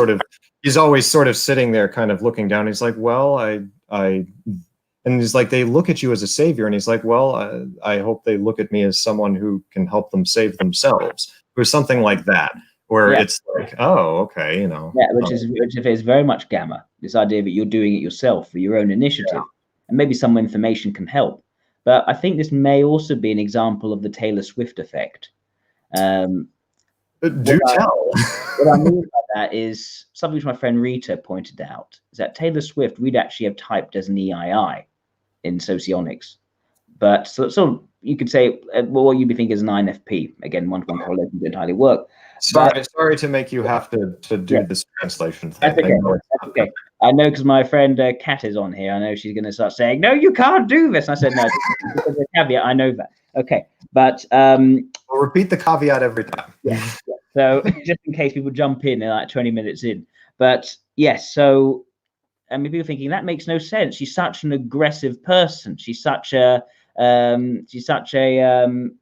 always sort of sitting there, kind of looking down. He's like, well, I, and he's like, they look at you as a savior, and he's like, well, I hope they look at me as someone who can help them save themselves, or something like that, where yeah, it's like, oh, okay, you know, yeah, which is very much gamma. This idea that you're doing it yourself for your own initiative, and maybe some information can help. But I think this may also be an example of the Taylor Swift effect. Um, do tell. what I mean by that is something which my friend Rita pointed out, is that Taylor Swift we'd actually have typed as an EII in socionics. But so you could say, well, what you'd be thinking is an INFP. Again, one-to-one correlation didn't entirely work. Sorry to make you have to do this translation thing. That's okay. That's okay. I know, because my friend Kat is on here. I know she's going to start saying, "No, you can't do this." And I said, "No, there's a caveat. I know that." Okay, but We'll repeat the caveat every time. yeah. So just in case people jump in like 20 minutes in, but yes. So I mean, people are thinking that makes no sense. She's such an aggressive person. She's such a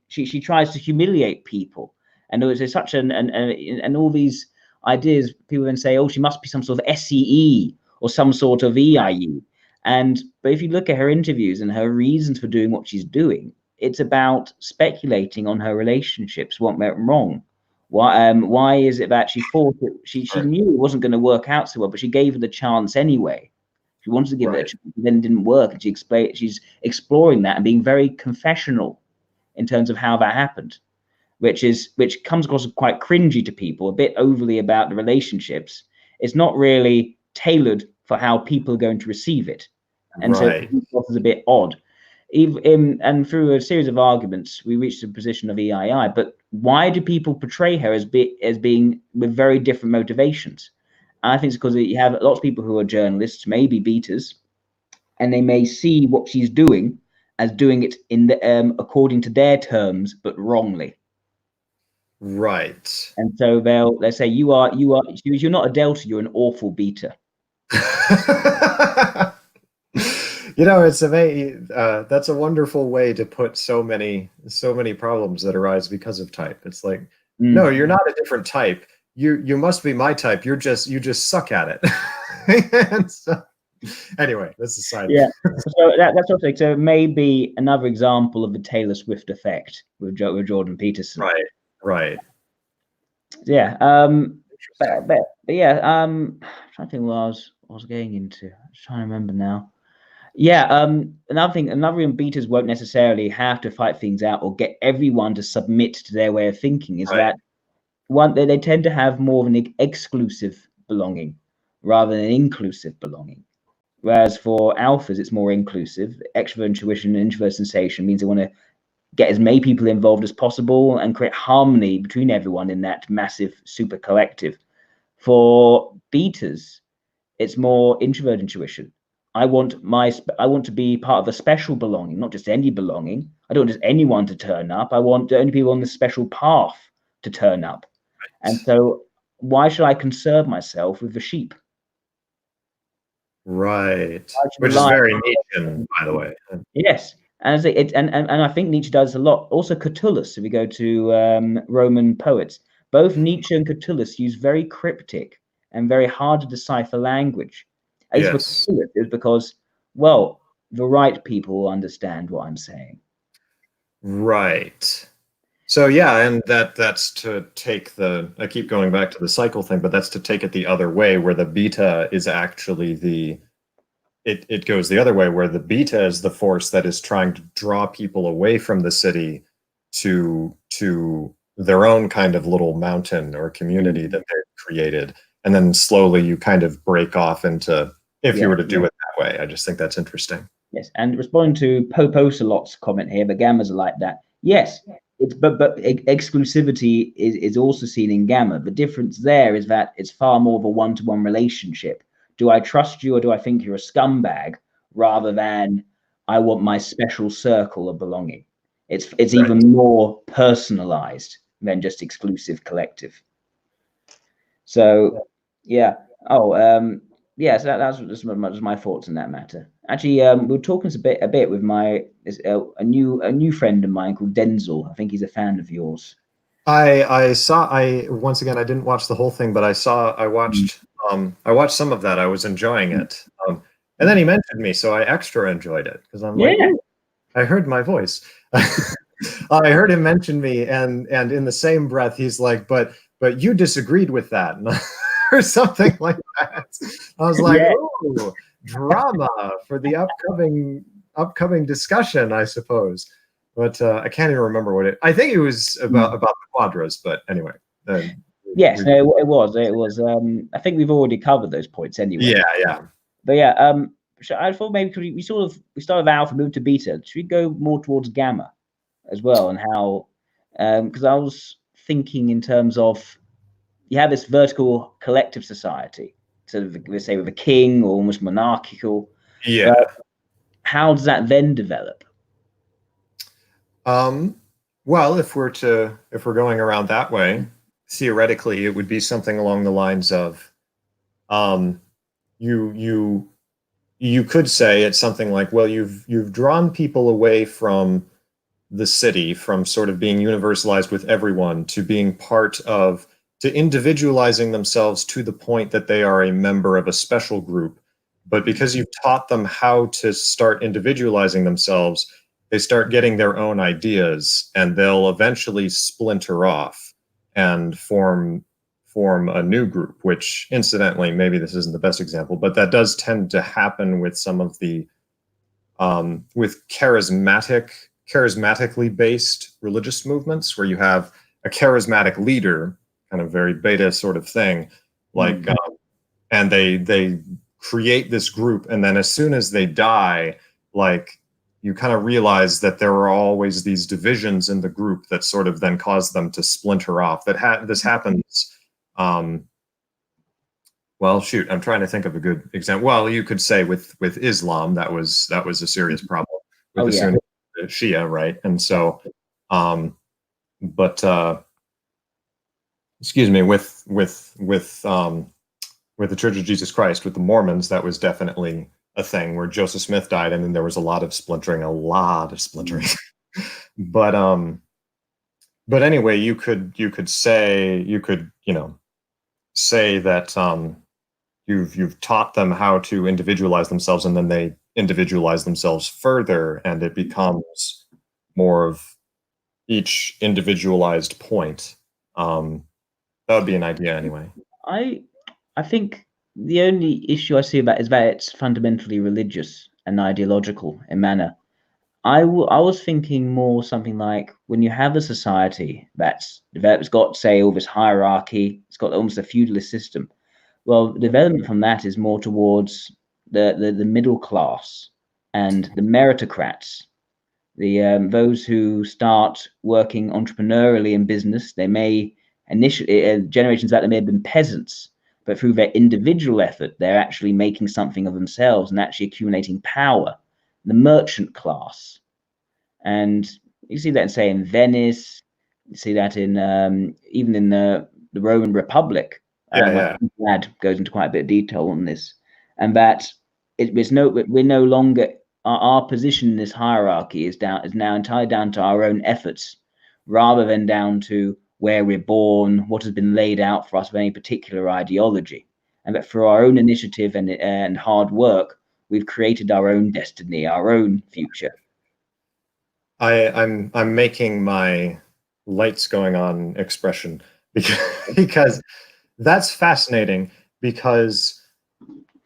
she tries to humiliate people, and there's such and all these ideas. People then say, oh, she must be some sort of SEE or some sort of EIE. But if you look at her interviews and her reasons for doing what she's doing, it's about speculating on her relationships, what went wrong. Why is it that she thought she knew it wasn't going to work out so well, but she gave it a chance anyway. She wanted to give it a chance, then it didn't work, and she's exploring that and being very confessional in terms of how that happened, which comes across as quite cringy to people, a bit overly about the relationships. It's not really tailored for how people are going to receive it, and so it comes across as a bit odd. And through a series of arguments, we reached a position of EII. But why do people portray her as being with very different motivations? I think it's because you have lots of people who are journalists, maybe beaters, and they may see what she's doing as doing it in the according to their terms, but wrongly. Right. And so they'll say you're not a delta, you're an awful beta. It's amazing. That's a wonderful way to put so many problems that arise because of type. It's like, no, you're not a different type. You must be my type. You just suck at it. And so, anyway, that's a side. Yeah. So that's also so maybe another example of the Taylor Swift effect with Jordan Peterson. Right. Right. Yeah. But yeah. I'm trying to think what I was going into. I'm trying to remember now. Yeah. Another reason beaters won't necessarily have to fight things out or get everyone to submit to their way of thinking is that they tend to have more of an exclusive belonging rather than an inclusive belonging. Whereas for alphas, it's more inclusive. Extrovert intuition, introvert sensation means they want to get as many people involved as possible and create harmony between everyone in that massive super collective. For betas, it's more introvert intuition. I want to be part of a special belonging, not just any belonging. I don't want just anyone to turn up. I want only people on the special path to turn up. And so why should I concern myself with the sheep? Right. Which is very Nietzschean, by the way. Yes. And I think Nietzsche does a lot. Also Catullus, if we go to Roman poets, both Nietzsche and Catullus use very cryptic and very hard to decipher language. Yes. It's because, well, the right people will understand what I'm saying. Right. So yeah, and that's to take I keep going back to the cycle thing, but that's to take it the other way, where the beta is actually it goes the other way, where the beta is the force that is trying to draw people away from the city to their own kind of little mountain or community that they've created. And then slowly you kind of break off into, if you were to do it that way. I just think that's interesting. Yes, and responding to Pope Ocelot's comment here, the gammas are like that. Yes, but exclusivity is also seen in gamma. The difference there is that it's far more of a one-to-one relationship. Do I trust you or do I think you're a scumbag? Rather than I want my special circle of belonging. It's even more personalized than just exclusive collective. So yeah. Yeah, so that's just my thoughts on that matter. Actually, we were talking a bit with a new friend of mine called Denzel. I think he's a fan of yours. I once again, I didn't watch the whole thing, but I watched some of that. I was enjoying it. And then he mentioned me, so I extra enjoyed it because I'm like, I heard my voice. I heard him mention me, and in the same breath, he's like, but you disagreed with that. Or something like that. I was like, "Ooh, drama for the upcoming discussion, I suppose." But I can't even remember what I think it was about the Quadras. But anyway. Yes, it was. I think we've already covered those points anyway. Yeah. But yeah, I thought maybe we started with alpha, moved to beta. Should we go more towards gamma as well, and how? Because I was thinking in terms of, you have this vertical collective society, sort of, let's say with a king or almost monarchical. Yeah. How does that then develop? Well, if we're going around that way, theoretically, it would be something along the lines of, you could say it's something like, well, you've drawn people away from the city, from sort of being universalized with everyone, to being to individualizing themselves to the point that they are a member of a special group. But because you've taught them how to start individualizing themselves, they start getting their own ideas, and they'll eventually splinter off and form a new group, which incidentally, maybe this isn't the best example, but that does tend to happen with some of the with charismatically based religious movements, where you have a charismatic leader, kind of very beta sort of thing, like and they create this group, and then as soon as they die, like, you kind of realize that there are always these divisions in the group that sort of then cause them to splinter off. This happens. well, shoot, I'm trying to think of a good example. Well, you could say with Islam, that was a serious problem with Oh the yeah. Sunni, the Shia, right? And so, but excuse me, with the Church of Jesus Christ, with the Mormons, that was definitely a thing where Joseph Smith died, and then there was a lot of splintering, but anyway, you could say, say that you've taught them how to individualize themselves, and then they individualize themselves further, and it becomes more of each individualized point. That would be an idea anyway. I I think the only issue I see about is that it's fundamentally religious and ideological in manner. I was thinking more something like when you have a society that's got, say, all this hierarchy, it's got almost a feudalist system. Well, the development from that is more towards the middle class and the meritocrats, those who start working entrepreneurially in business. They may initially, generations back, they may have been peasants, but through their individual effort, they're actually making something of themselves and actually accumulating power. The merchant class, and you see that, say, in Venice. You see that in even in the Roman Republic. Yeah, My yeah. dad goes into quite a bit of detail on this, and that we're no longer, our position in this hierarchy is now entirely down to our own efforts, rather than down to where we're born, what has been laid out for us of any particular ideology, and that through our own initiative and hard work, we've created our own destiny, our own future. I'm making my lights going on expression because because that's fascinating, because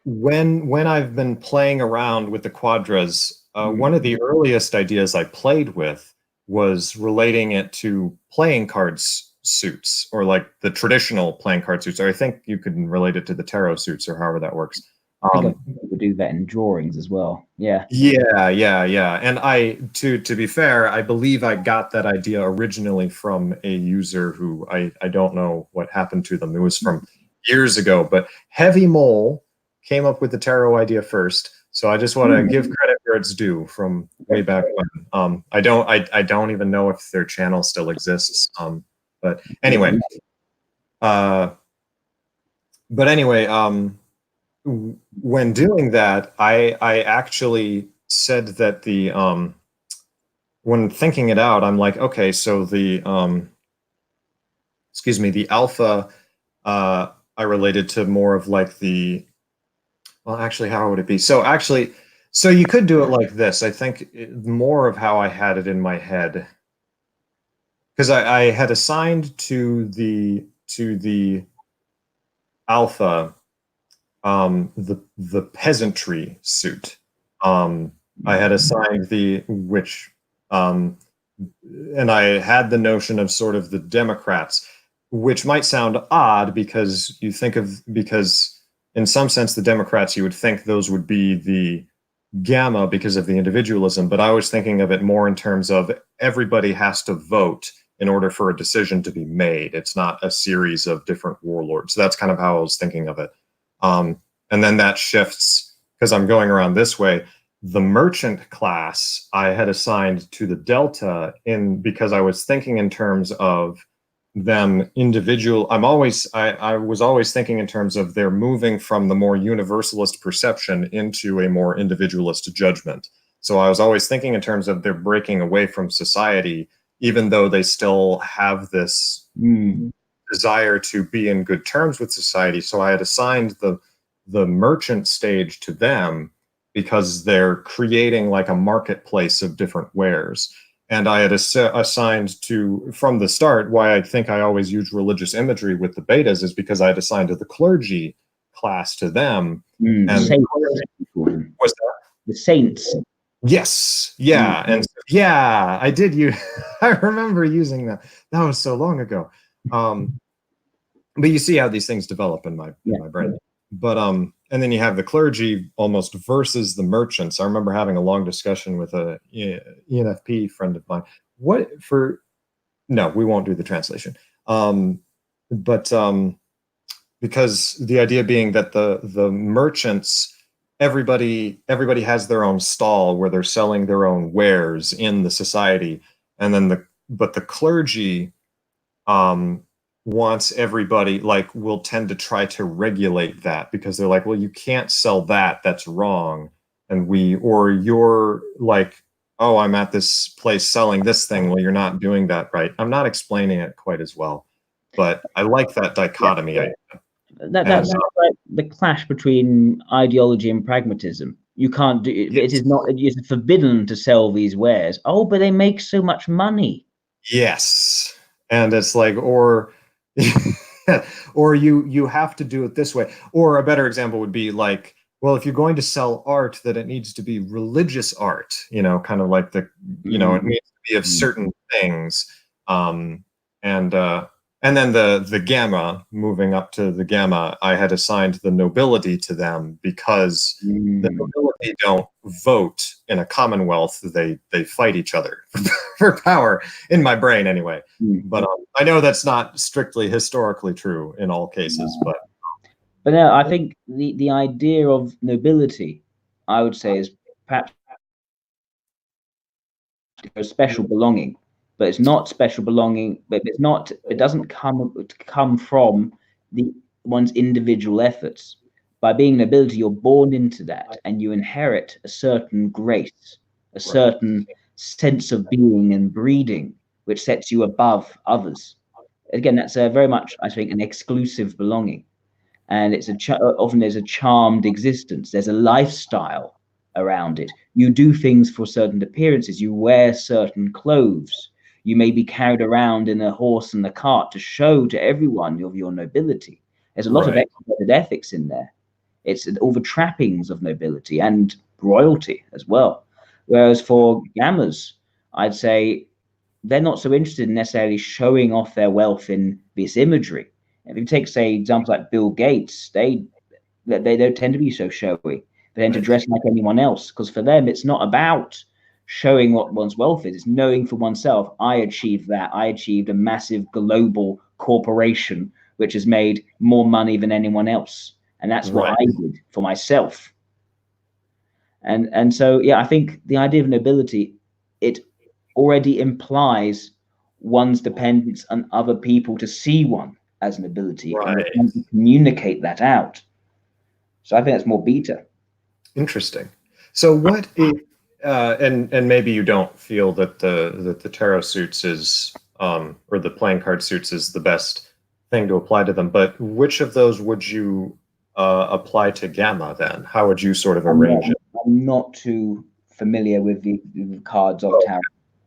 when I've been playing around with the quadras, one of the earliest ideas I played with was relating it to playing cards suits, or like the traditional playing card suits, or I think you could relate it to the tarot suits, or however that works. I think we do that in drawings as well. Yeah. Yeah. And to be fair, I believe I got that idea originally from a user who I don't know what happened to them. It was from years ago, but Heavy Mole came up with the tarot idea first. So I just want to give credit where it's due, from way back when. I don't even know if their channel still exists. But anyway, when doing that, I actually said that when thinking it out, I'm like, okay, so the the alpha, I related to more of like well, actually, how would it be? So you could do it like this. I think more of how I had it in my head, because I had assigned to the alpha, the peasantry suit. I had assigned and I had the notion of sort of the Democrats, which might sound odd because because in some sense the Democrats, you would think those would be the gamma because of the individualism, but I was thinking of it more in terms of everybody has to vote in order for a decision to be made. It's not a series of different warlords. So that's kind of how I was thinking of it. And then that shifts, because I'm going around this way. The merchant class I had assigned to the delta, because I was thinking in terms of them individual. I was always thinking in terms of they're moving from the more universalist perception into a more individualist judgment. So I was always thinking in terms of they're breaking away from society, even though they still have this desire to be in good terms with society. So I had assigned the merchant stage to them because they're creating like a marketplace of different wares. And I had assigned to, from the start, why I think I always use religious imagery with the betas is because I had assigned to the cleargy class to them. And was that? The saints. Yes. Yeah. And yeah, I did I remember using that. That was so long ago. But you see how these things develop in my brain. But and then you have the clergy almost versus the merchants. I remember having a long discussion with a ENFP friend of mine. No, we won't do the translation. But because the idea being that the merchants, everybody has their own stall where they're selling their own wares in the society, and then the clergy um, wants everybody, like, will tend to try to regulate that because they're like, well, you can't sell that, that's wrong. And or you're like, oh, I'm at this place selling this thing, well, you're not doing that right. I'm not explaining it quite as well, but I like that Yeah, dichotomy. yeah. And That's like the clash between ideology and pragmatism. You can't do it. It yes, is not. It is forbidden to sell these wares. Oh, but they make so much money. yes, and it's like, or or you have to do it this way. Or a better example would be like, well, if you're going to sell art, that it needs to be religious art, kind of like it Mm, needs to be of mm, certain things. Um, and and then the gamma, moving up to the gamma, I had assigned the nobility to them because the mm, nobility don't vote in a commonwealth; they fight each other for power, in my brain anyway. mm. But I know that's not strictly historically true in all cases, but But no, I think the idea of nobility, I would say, is perhaps a special belonging, but it's not special belonging. But it's not. It doesn't come from the one's individual efforts. By being nobility, you're born into that, and you inherit a certain grace, a right, certain sense of being and breeding, which sets you above others. Again, that's very much, I think, an exclusive belonging, and it's often there's a charmed existence. There's a lifestyle around it. You do things for certain appearances. You wear certain clothes. You may be carried around in a horse and a cart to show to everyone of your nobility. There's a lot of right, extroverted ethics in there. It's all the trappings of nobility and royalty as well. Whereas for gammas, I'd say they're not so interested in necessarily showing off their wealth in this imagery. If you take, say, examples like Bill Gates, they don't tend to be so showy. They tend to right, dress like anyone else because for them, it's not about showing what one's wealth is. It's knowing for oneself, I achieved that. I achieved a massive global corporation which has made more money than anyone else, and that's what right, I did for myself. And so yeah, I think the idea of nobility, it already implies one's dependence on other people to see one as an ability and right. to communicate that out. So I think that's more beta. Interesting. So what is, and maybe you don't feel that the tarot suits is or the playing card suits is the best thing to apply to them, but which of those would you apply to gamma then? How would you sort of I'm not, arrange it? I'm not too familiar with the cards of Oh, tarot.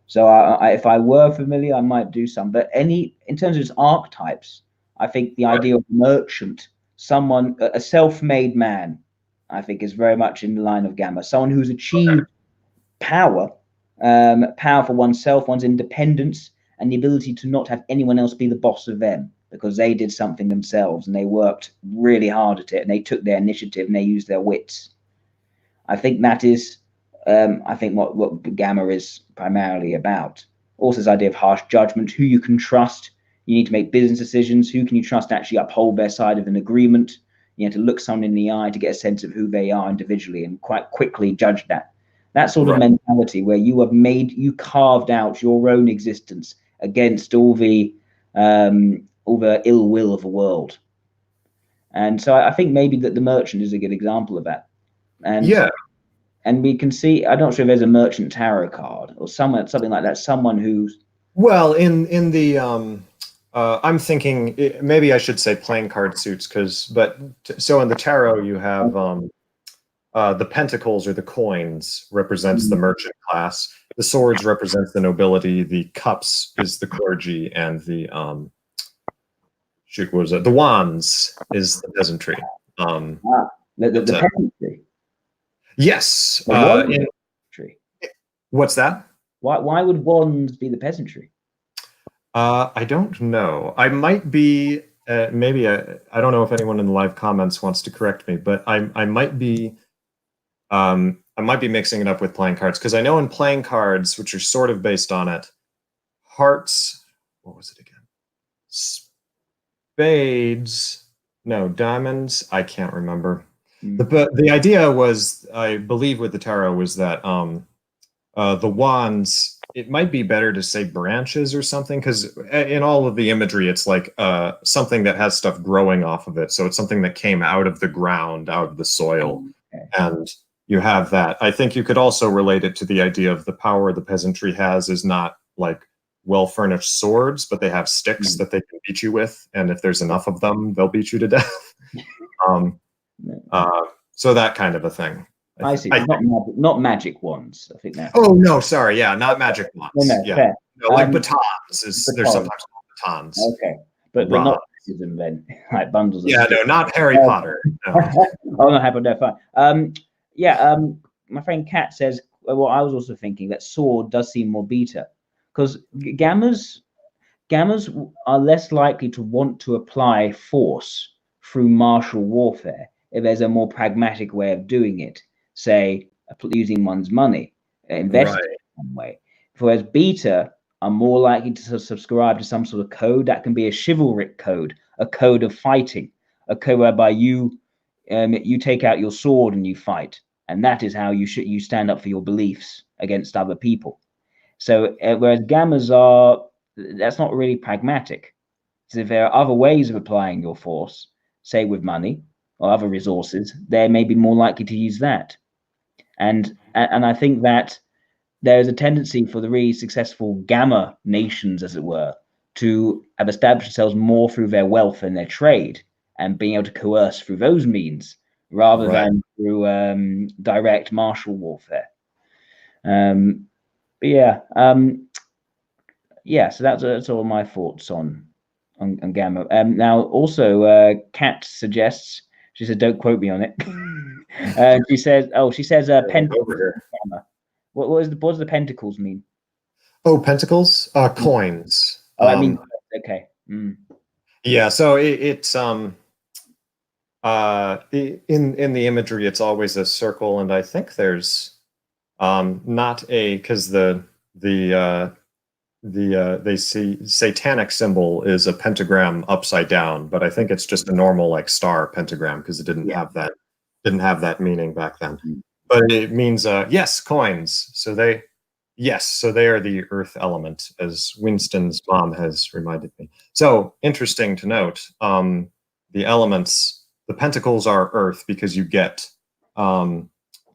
So if I were familiar, I might do some. But in terms of its archetypes, I think the right, idea of merchant, someone, a self-made man, I think is very much in the line of gamma. Someone who's achieved power, power for oneself, one's independence, and the ability to not have anyone else be the boss of them because they did something themselves and they worked really hard at it and they took their initiative and they used their wits. I think that is, I think what Gamma is primarily about. Also, this idea of harsh judgment, who you can trust. You need to make business decisions. Who can you trust to actually uphold their side of an agreement? You have to look someone in the eye to get a sense of who they are individually and quite quickly judge that. That sort of right, mentality where you carved out your own existence against all the ill will of the world. And so I think maybe that the merchant is a good example of that. And yeah. and we can see, I'm not sure if there's a merchant tarot card or something like that, someone who's Well, in the I'm thinking maybe I should say playing card suits so in the tarot you have the pentacles or the coins represents the merchant class. The swords represents the nobility. The cups is the clergy, and the shoot, what was it? The wands is the peasantry. ah, But, the peasantry, yes. the wand peasantry. What's that? Why would wands be the peasantry? I don't know. I might be maybe I don't know if anyone in the live comments wants to correct me, but I might be mixing it up with playing cards because I know in playing cards, which are sort of based on it, hearts. What was it again? Spades No, diamonds, I can't remember. Mm. But the idea was, I believe, with the tarot was that the wands, it might be better to say branches or something, because in all of the imagery, it's like something that has stuff growing off of it. So it's something that came out of the ground, out of the soil. Okay. And you have that. I think you could also relate it to the idea of the power the peasantry has is not like well-furnished swords, but they have sticks Mm. that they can beat you with. And if there's enough of them, they'll beat you to death. Um, so that kind of a thing. I see. I Not magic, not magic wands. I think that. Oh no, sorry, yeah, not magic No, wands. no, Yeah, fair. no, like batons is they're Baton. sometimes called batons. Okay, but Rod. not them then, like bundles of Yeah, sticks. no, not Harry Oh, Potter. No. oh no, happen. No, fine. Yeah. My friend Kat says. Well, I was also thinking that sword does seem more beta, because gammas are less likely to want to apply force through martial warfare if there's a more pragmatic way of doing it, say using one's money, investing Right. in one way. Whereas beta are more likely to subscribe to some sort of code that can be a chivalric code, a code of fighting, a code whereby you take out your sword and you fight, and that is how you stand up for your beliefs against other people. So whereas gammas are that's not really pragmatic. So if there are other ways of applying your force, say with money or other resources, they may be more likely to use that. And I think that there is a tendency for the really successful gamma nations, as it were, to have established themselves more through their wealth and their trade and being able to coerce through those means rather Right. than through direct martial warfare. Um, but yeah, so that's all my thoughts on gamma. Now also, Kat suggests, she said, don't quote me on it. She says, Over pentacles here. gamma. What does the pentacles mean? Oh, pentacles, Mm. coins. Oh, I mean, okay. Mm. Yeah. So it's in the imagery, it's always a circle, and I think there's not a because they see satanic symbol is a pentagram upside down, but I think it's just a normal like star pentagram because it Yeah. didn't have that meaning back then. Mm. But it means yes, coins. So they are the earth element, as Winston's mom has reminded me. So interesting to note, the elements, the pentacles are earth because you get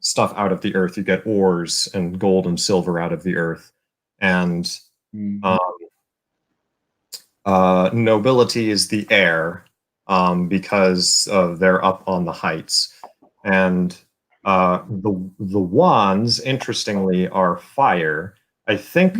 stuff out of the earth. You get ores and gold and silver out of the earth, and Mm. um, nobility is the air because they're up on the heights, and the wands, interestingly, are fire. I think,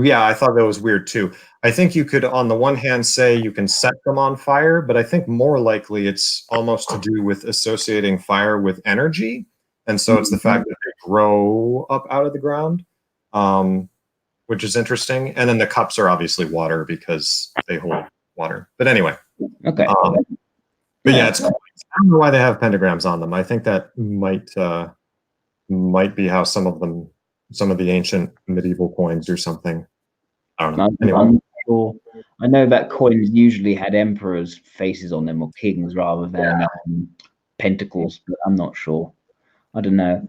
yeah, I thought that was weird too. I think you could, on the one hand, say you can set them on fire, but I think more likely it's almost to do with associating fire with energy, and so it's the fact that they grow up out of the ground. Which is interesting. And then the cups are obviously water because they hold water. But anyway, Okay. but yeah, Yeah. it's cool. I don't know why they have pentagrams on them. I think that might be how some of the ancient medieval coins or something. I don't know. Anyway, I'm not sure. I know that coins usually had emperors' faces on them or kings rather than pentacles, but I'm not sure. I don't know.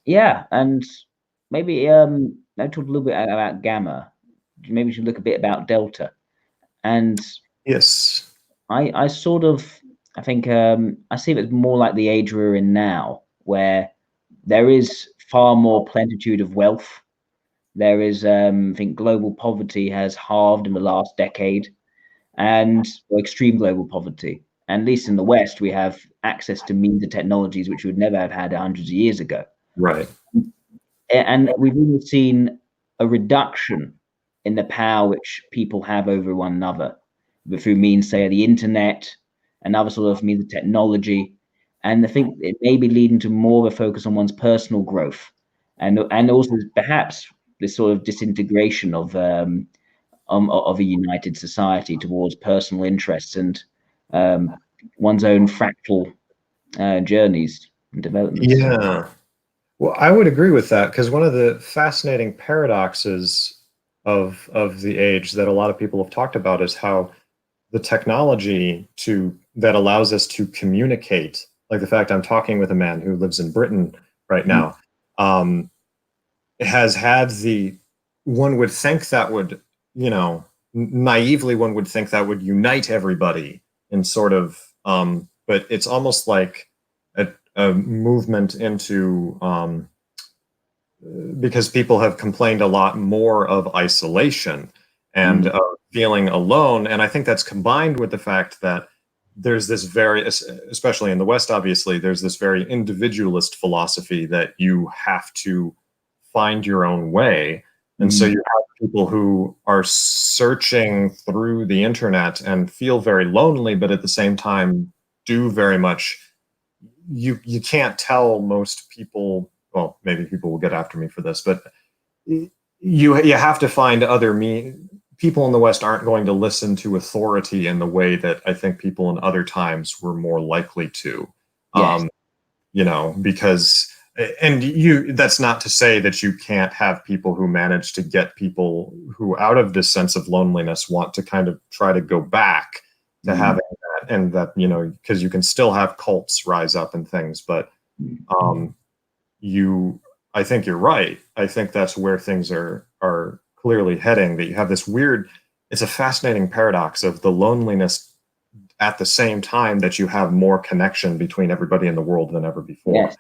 Yeah, and maybe I talked a little bit about gamma. Maybe we should look a bit about delta. And yes, I sort of I think I see it more like the age we're in now, where there is far more plenitude of wealth. There is I think global poverty has halved in the last decade, and or extreme global poverty. And at least in the West, we have access to means and technologies which we would never have had hundreds of years ago. right. And we've even seen a reduction in the power which people have over one another, but through means, say, the internet and other sort of means of technology. And I think it may be leading to more of a focus on one's personal growth, and also perhaps this sort of disintegration of a united society towards personal interests and one's own fractal journeys and developments. Yeah. Well, I would agree with that because one of the fascinating paradoxes of the age that a lot of people have talked about is how the technology that allows us to communicate, like the fact I'm talking with a man who lives in Britain right now, has had one would think that would, naively, one would think that would unite everybody in sort of, but it's almost like a movement into, because people have complained a lot more of isolation and feeling alone. And I think that's combined with the fact that there's this very, especially in the West, obviously, there's this very individualist philosophy that you have to find your own way. And so you have people who are searching through the internet and feel very lonely, but at the same time do very much, you can't tell most people, well, maybe people will get after me for this, but you have to find other people in the West aren't going to listen to authority in the way that I think people in other times were more likely to. Yes. Because, and that's not to say that you can't have people who manage to get people who, out of this sense of loneliness, want to kind of try to go back to having that, and that, because you can still have cults rise up and things, but I think you're right. I think that's where things are clearly heading, that you have this weird, it's a fascinating paradox of the loneliness at the same time that you have more connection between everybody in the world than ever before. Yes.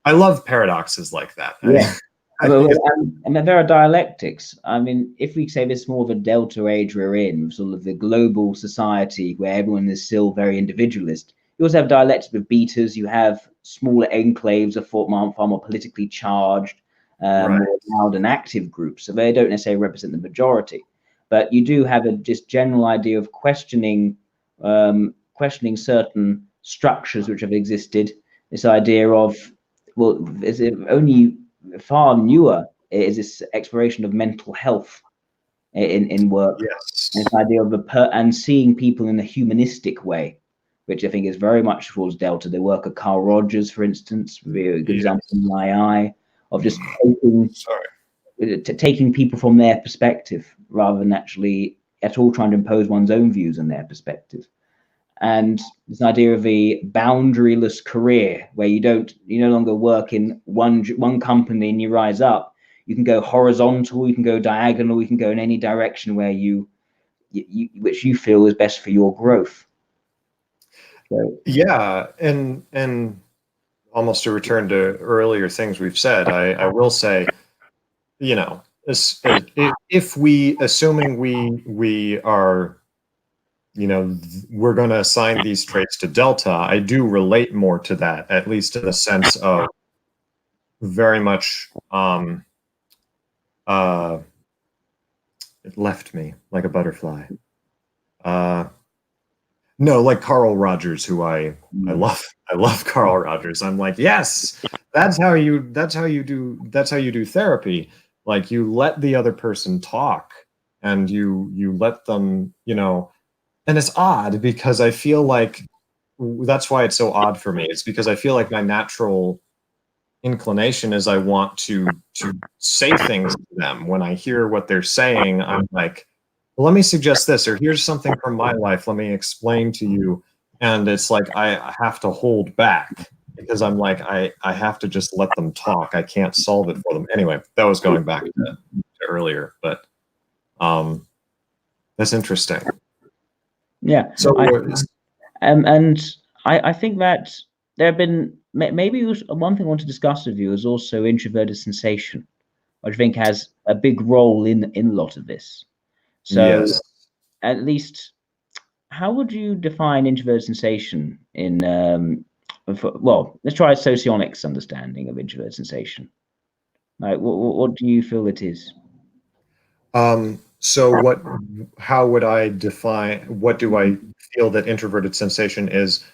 I love paradoxes like that. Yeah. And there are dialectics. I mean, if we say this is more of a delta age we're in, sort of the global society where everyone is still very individualist, you also have dialectics with beaters. You have smaller enclaves of far more politically charged, more loud and active groups. So they don't necessarily represent the majority. But you do have a just general idea of questioning certain structures which have existed. This idea of, well, is it only far newer is this exploration of mental health in work. Yes. And this idea of and seeing people in a humanistic way, which I think is very much towards Delta. The work of Carl Rogers, for instance, would be a good example in my eye of just taking people from their perspective rather than actually at all trying to impose one's own views on their perspective. And this idea of a boundaryless career where you no longer work in one company and you rise up. You can go horizontal, you can go diagonal, you can go in any direction where which you feel is best for your growth. So, yeah, and almost to return to earlier things we've said, I will say, if we, assuming we are, we're going to assign these traits to Delta, I do relate more to that, at least in the sense of very much, it left me like a butterfly. No, like Carl Rogers, who I love. I love Carl Rogers. I'm like, yes, that's how you do therapy. Like, you let the other person talk, and you let them, and it's odd because I feel like that's why it's so odd for me. It's because I feel like my natural inclination is I want to say things to them. When I hear what they're saying, I'm like, well, let me suggest this, or here's something from my life, let me explain to you. And it's like I have to hold back because I'm like, I have to just let them talk. I can't solve it for them. Anyway, that was going back to earlier, but that's interesting. Yeah. So and I think that there have been, maybe one thing I want to discuss with you is also introverted sensation, which I think has a big role in a lot of this. So yes. At least, how would you define introverted sensation in, well, let's try socionics understanding of introverted sensation. Like, what do you feel it is? So how would I define, what do I feel that introverted sensation is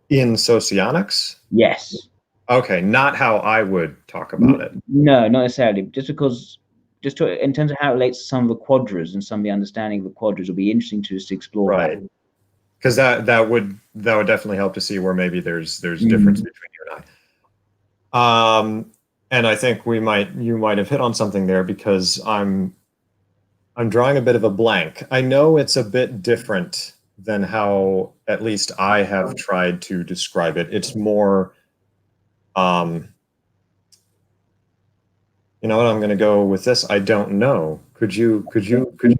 in socionics? Yes. Okay, not how I would talk about it. No, not necessarily. In terms of how it relates to some of the quadras and some of the understanding of the quadras, will be interesting to us to explore. Right. Because that would definitely help to see where maybe there's difference between you and I. And I think you might have hit on something there, because I'm drawing a bit of a blank. I know it's a bit different than how at least I have tried to describe it. It's more, you know what, I'm going to go with this. I don't know. Could you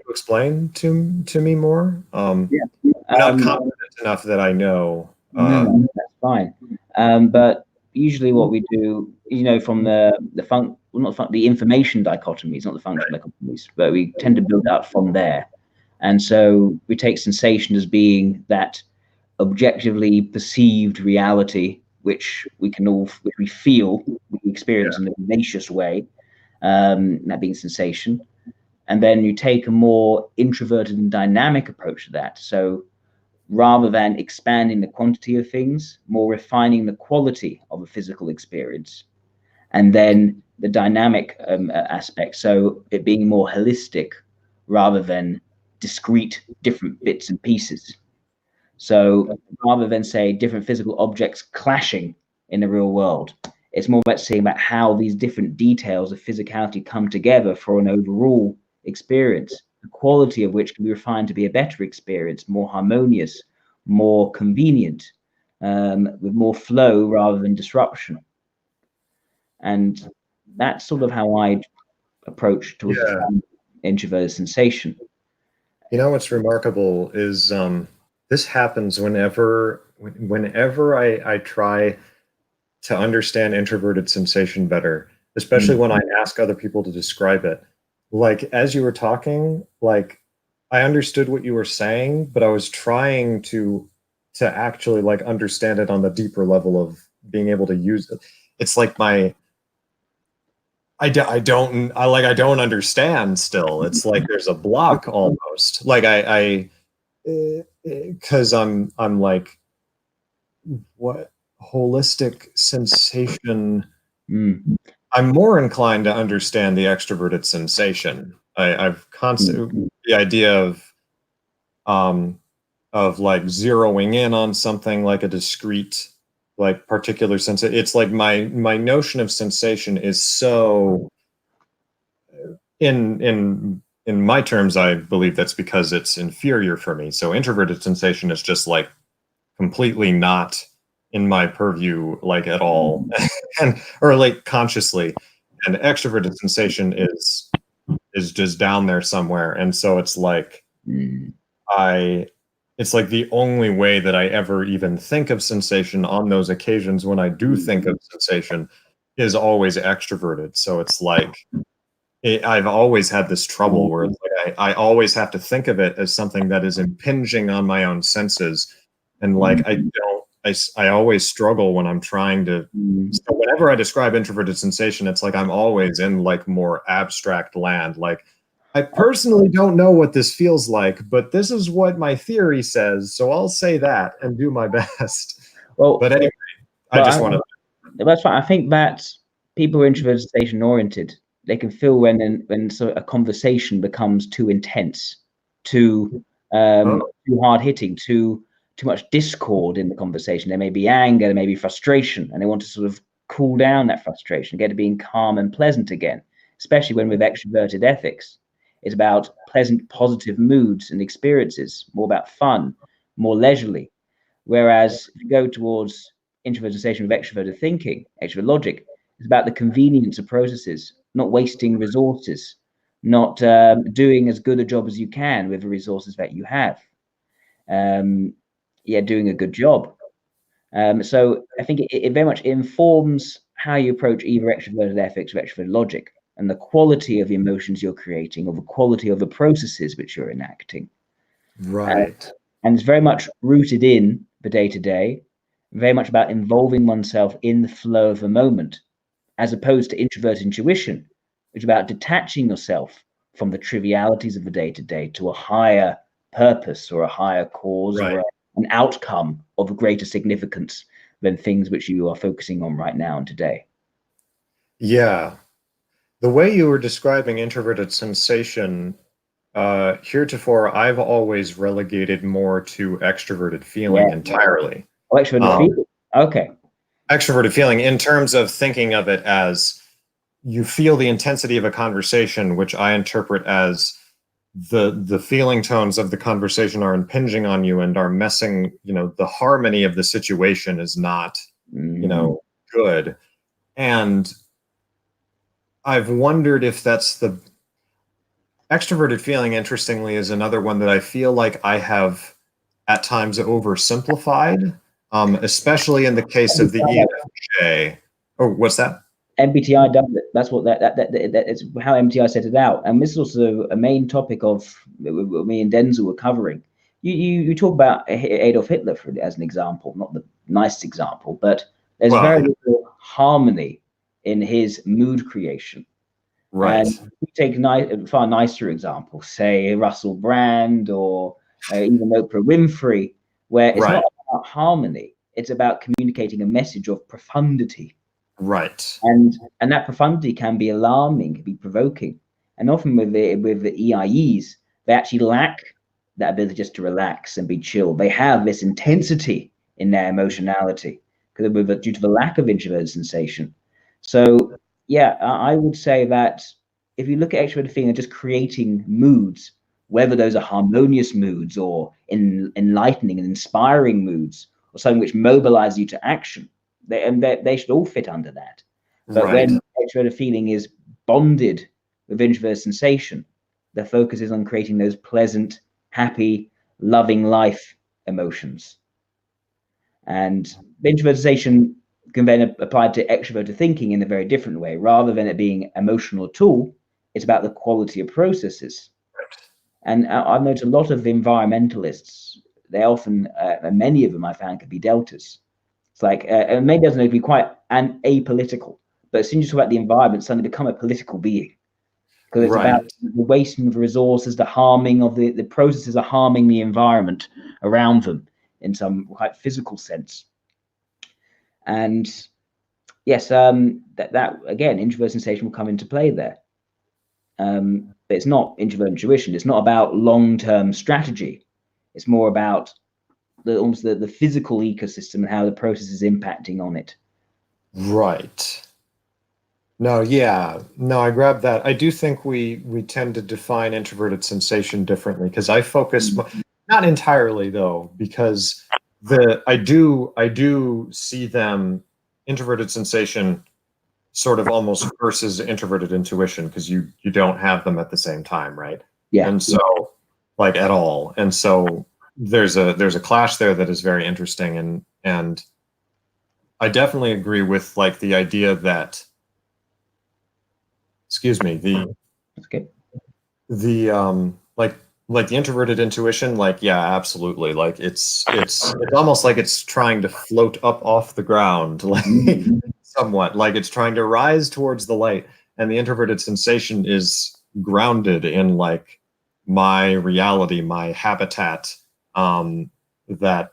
explain to me more? Yeah. I'm not confident enough that I know. No, that's fine. But usually, what we do, from the information dichotomies, not the function dichotomies, but we tend to build up from there. And so we take sensation as being that objectively perceived reality, which we feel, we experience in a tenacious way, that being sensation. And then you take a more introverted and dynamic approach to that. So rather than expanding the quantity of things, more refining the quality of a physical experience. And then the dynamic aspect, so it being more holistic rather than discrete different bits and pieces. So rather than say different physical objects clashing in the real world, it's more about seeing about how these different details of physicality come together for an overall experience, the quality of which can be refined to be a better experience, more harmonious, more convenient, with more flow rather than disruption. And that's sort of how I approach towards the introverted sensation. You know what's remarkable is this happens whenever I try to understand introverted sensation better, especially when I ask other people to describe it. Like as you were talking, like I understood what you were saying, but I was trying to actually like understand it on the deeper level of being able to use it. It's like I don't understand still. It's like there's a block almost. Like because I'm like, what holistic sensation? I'm more inclined to understand the extroverted sensation. I've constantly the idea of like zeroing in on something like a discrete, like particular sense. It's like my notion of sensation is so in my terms, I believe that's because it's inferior for me. So introverted sensation is just like completely not in my purview, like at all, and or like consciously. And extroverted sensation is just down there somewhere. And so it's like I it's like the only way that I ever even think of sensation on those occasions when I do think of sensation is always extroverted. So it's like I've always had this trouble where it's like I always have to think of it as something that is impinging on my own senses, and like I always struggle when I'm trying to. So whenever I describe introverted sensation, it's like I'm always in like more abstract land. Like I personally don't know what this feels like, but this is what my theory says, so I'll say that and do my best. Well, But anyway, I just want to. That's fine. I think that people who are introverted sensation oriented, they can feel when a conversation becomes too intense, too too hard hitting, too much discord in the conversation. There may be anger, there may be frustration, and they want to sort of cool down that frustration, get to being calm and pleasant again. Especially when with extroverted ethics, it's about pleasant, positive moods and experiences, more about fun, more leisurely. Whereas if you go towards introverted sensation with extroverted thinking, extrovert logic, it's about the convenience of processes, not wasting resources, not doing as good a job as you can with the resources that you have. Doing a good job. So I think it very much informs how you approach either extroverted ethics or extroverted logic, and the quality of the emotions you're creating or the quality of the processes which you're enacting. Right. And it's very much rooted in the day-to-day, very much about involving oneself in the flow of the moment, as opposed to introverted intuition, which is about detaching yourself from the trivialities of the day-to-day to a higher purpose or a higher cause or an outcome of greater significance than things which you are focusing on right now and today. Yeah. The way you were describing introverted sensation, heretofore, I've always relegated more to extroverted feeling entirely. Oh, extroverted feeling. Okay. Extroverted feeling in terms of thinking of it as you feel the intensity of a conversation, which I interpret as the feeling tones of the conversation are impinging on you and are messing, the harmony of the situation is not, good. And I've wondered if that's the extroverted feeling, interestingly, is another one that I feel like I have at times oversimplified, especially in the case of the ENFJ. Oh, what's that? MBTI does it. That's what that's how MBTI set it out. And this is also a main topic of what me and Denzel were covering. You talk about Adolf Hitler as an example, not the nicest example, but there's very little harmony in his mood creation. Right. And we take far nicer examples, say Russell Brand or even Oprah Winfrey, where it's not about harmony; it's about communicating a message of profundity. Right. And that profundity can be alarming, can be provoking. And often with the EIEs, they actually lack that ability just to relax and be chill. They have this intensity in their emotionality due to the lack of introverted sensation. So yeah, I would say that if you look at extroverted feeling and just creating moods, whether those are harmonious moods or enlightening and inspiring moods, or something which mobilizes you to action, they should all fit under that. But when extroverted feeling is bonded with introverted sensation, the focus is on creating those pleasant, happy, loving life emotions. And introverted sensation can then apply to extroverted thinking in a very different way. Rather than it being emotional at all, it's about the quality of processes. And I've noticed a lot of environmentalists, they often, many of them I found could be deltas. It's like, and maybe doesn't know to be quite apolitical, but as soon as you talk about the environment, suddenly become a political being. Because it's about the wasting of resources, the harming of the processes are harming the environment around them in some quite physical sense. And yes, that again, introvert sensation will come into play there. But it's not introvert intuition. It's not about long-term strategy. It's more about almost the physical ecosystem and how the process is impacting on it. Right. No, yeah. No, I grabbed that. I do think we tend to define introverted sensation differently because I focus not entirely though, because I do see them introverted sensation sort of almost versus introverted intuition because you don't have them at the same time, right? Yeah. And so like at all. And so there's a clash there that is very interesting, and I definitely agree with like the idea that the like the introverted intuition, like yeah, absolutely, like it's almost like it's trying to float up off the ground, like somewhat like it's trying to rise towards the light, and the introverted sensation is grounded in like my reality, my habitat, that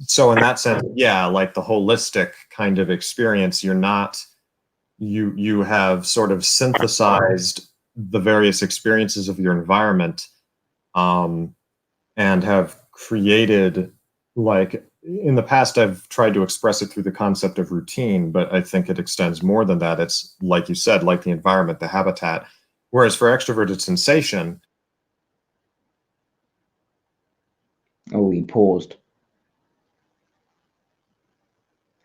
so in that sense, yeah, like the holistic kind of experience, you're not you have sort of synthesized the various experiences of your environment, and have created, like in the past I've tried to express it through the concept of routine, but I think it extends more than that. It's like you said, like the environment, the habitat. Whereas for extroverted sensation, oh, he paused.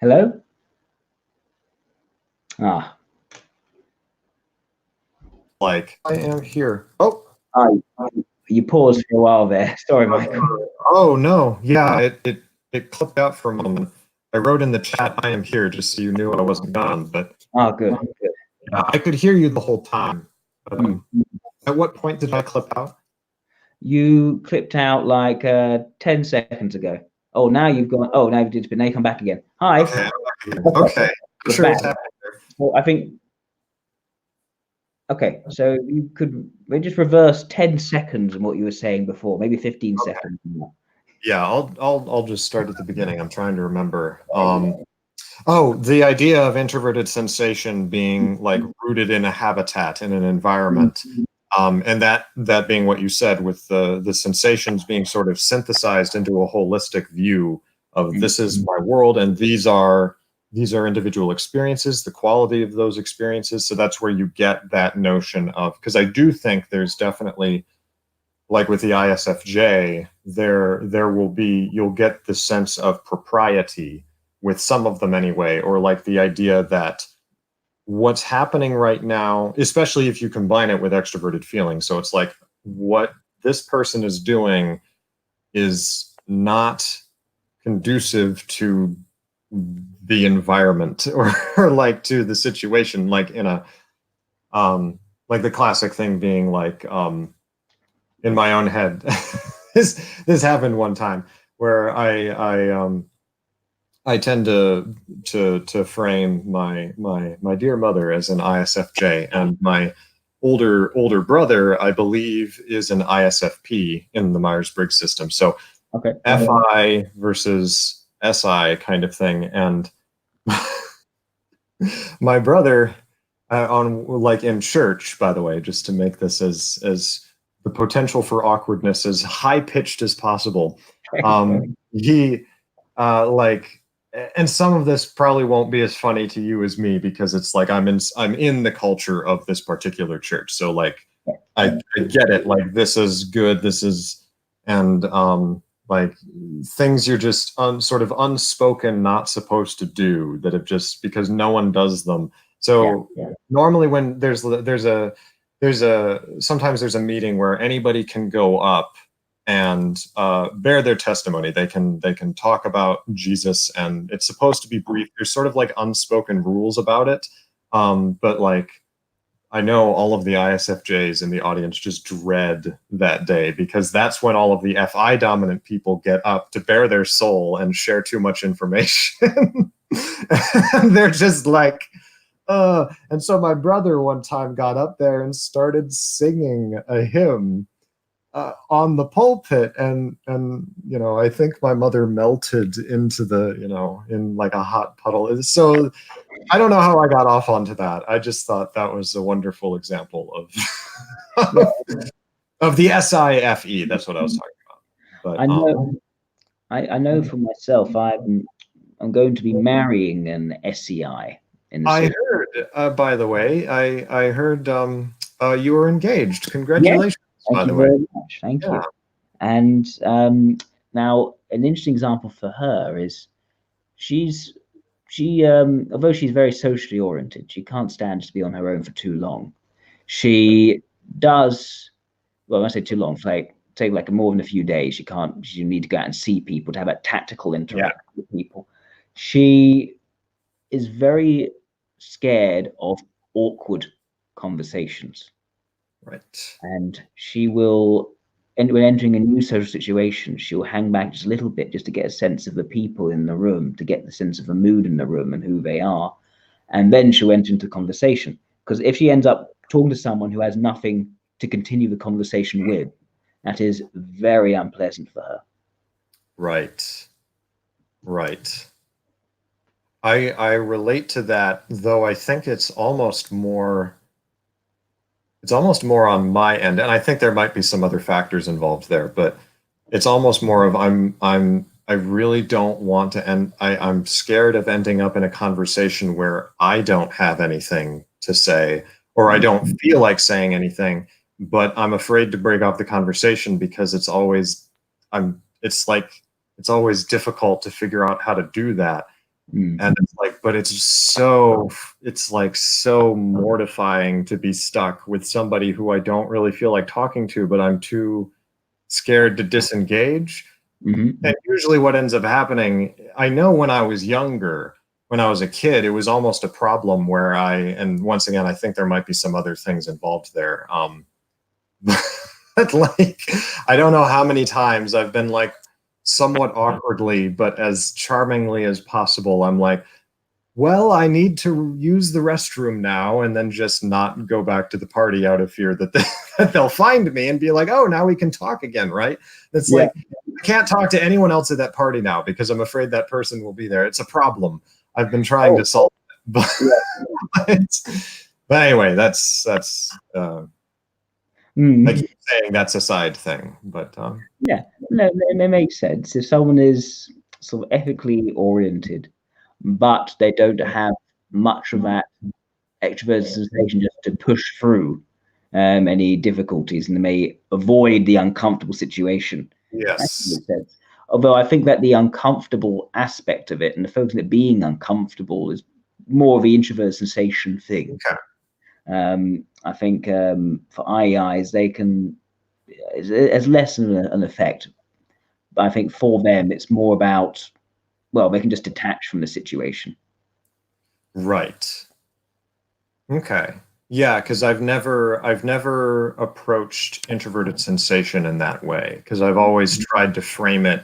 Hello? Ah. Like I am here. Oh. You paused for a while there. Sorry, Michael. Oh no. Yeah, it clipped out for a moment. I wrote in the chat, I am here, just so you knew I wasn't gone, but oh, good. I could hear you the whole time. At what point did I clip out? You clipped out like 10 seconds ago. Oh, now you've gone. Oh, now you come back again. Hi. Okay. Sure. Well, I think. Okay, so you could just reverse 10 seconds on what you were saying before, maybe 15 seconds. Yeah, I'll just start at the beginning. I'm trying to remember. Oh, the idea of introverted sensation being like rooted in a habitat, in an environment, and that being what you said, with the sensations being sort of synthesized into a holistic view of this is my world, and these are individual experiences, the quality of those experiences. So that's where you get that notion of, because I do think there's definitely like with the ISFJ, there will be, you'll get the sense of propriety with some of them anyway, or like the idea that what's happening right now, especially if you combine it with extroverted feelings. So it's like what this person is doing is not conducive to the environment or like to the situation, like in a like the classic thing being like in my own head. This happened one time where I tend to frame my dear mother as an ISFJ, and my older brother, I believe, is an ISFP in the Myers-Briggs system. So Okay. FI versus SI kind of thing. And my brother, on like in church, by the way, just to make this as the potential for awkwardness as high pitched as possible. He like, and some of this probably won't be as funny to you as me because it's like I'm in the culture of this particular church, so like I get it. Like this is good. This is and like things you're just sort of unspoken not supposed to do that have just because no one does them. So normally when there's a sometimes there's a meeting where anybody can go up and bear their testimony. They can talk about Jesus, and it's supposed to be brief. There's sort of like unspoken rules about it, but like I know all of the ISFJs in the audience just dread that day because that's when all of the FI dominant people get up to bare their soul and share too much information. And they're just like, and so my brother one time got up there and started singing a hymn on the pulpit, and you know, I think my mother melted into the, you know, in like a hot puddle. So I don't know how I got off onto that. I just thought that was a wonderful example of of the SIFE. That's what I was talking about. But I know, I know for myself, I'm going to be marrying an SEI. I heard, by the way, I heard you were engaged. Congratulations, by the way. Thank you very much. Thank you. And now, an interesting example for her is she although she's very socially oriented, she can't stand to be on her own for too long. She does, well, when I say too long, like take like more than a few days. She need to go out and see people to have a tactical interaction with people. She is very scared of awkward conversations. Right. And she will, and when entering a new social situation, she'll hang back just a little bit just to get a sense of the people in the room, to get the sense of the mood in the room and who they are. And then she'll enter into conversation. Because if she ends up talking to someone who has nothing to continue the conversation with, that is very unpleasant for her. Right. Right. I relate to that, though I think it's almost more on my end, and I think there might be some other factors involved there, but it's almost more of I really don't want to end. I'm scared of ending up in a conversation where I don't have anything to say, or I don't feel like saying anything, but I'm afraid to break off the conversation because it's always difficult to figure out how to do that. And it's like, but it's like so mortifying to be stuck with somebody who I don't really feel like talking to, but I'm too scared to disengage. And usually what ends up happening, I know when I was younger, when I was a kid, it was almost a problem where and once again, I think there might be some other things involved there. But like, I don't know how many times I've been like, somewhat awkwardly, but as charmingly as possible, I'm like, well, I need to use the restroom now, and then just not go back to the party out of fear that they'll find me and be like, oh, now we can talk again, right? It's like, I can't talk to anyone else at that party now because I'm afraid that person will be there. It's a problem. I've been trying to solve it. But anyway, that's I keep saying that's a side thing, but yeah, no, it makes sense. If someone is sort of ethically oriented, but they don't have much of that extroverted sensation just to push through, any difficulties, and they may avoid the uncomfortable situation. Yes. Although I think that the uncomfortable aspect of it and the focus on it being uncomfortable is more of the introvert sensation thing. Okay. I think for IEIs, they can, it's less an effect. But I think for them, it's more about, well, they can just detach from the situation. Right. Okay. Yeah, because I've never approached introverted sensation in that way, because I've always tried to frame it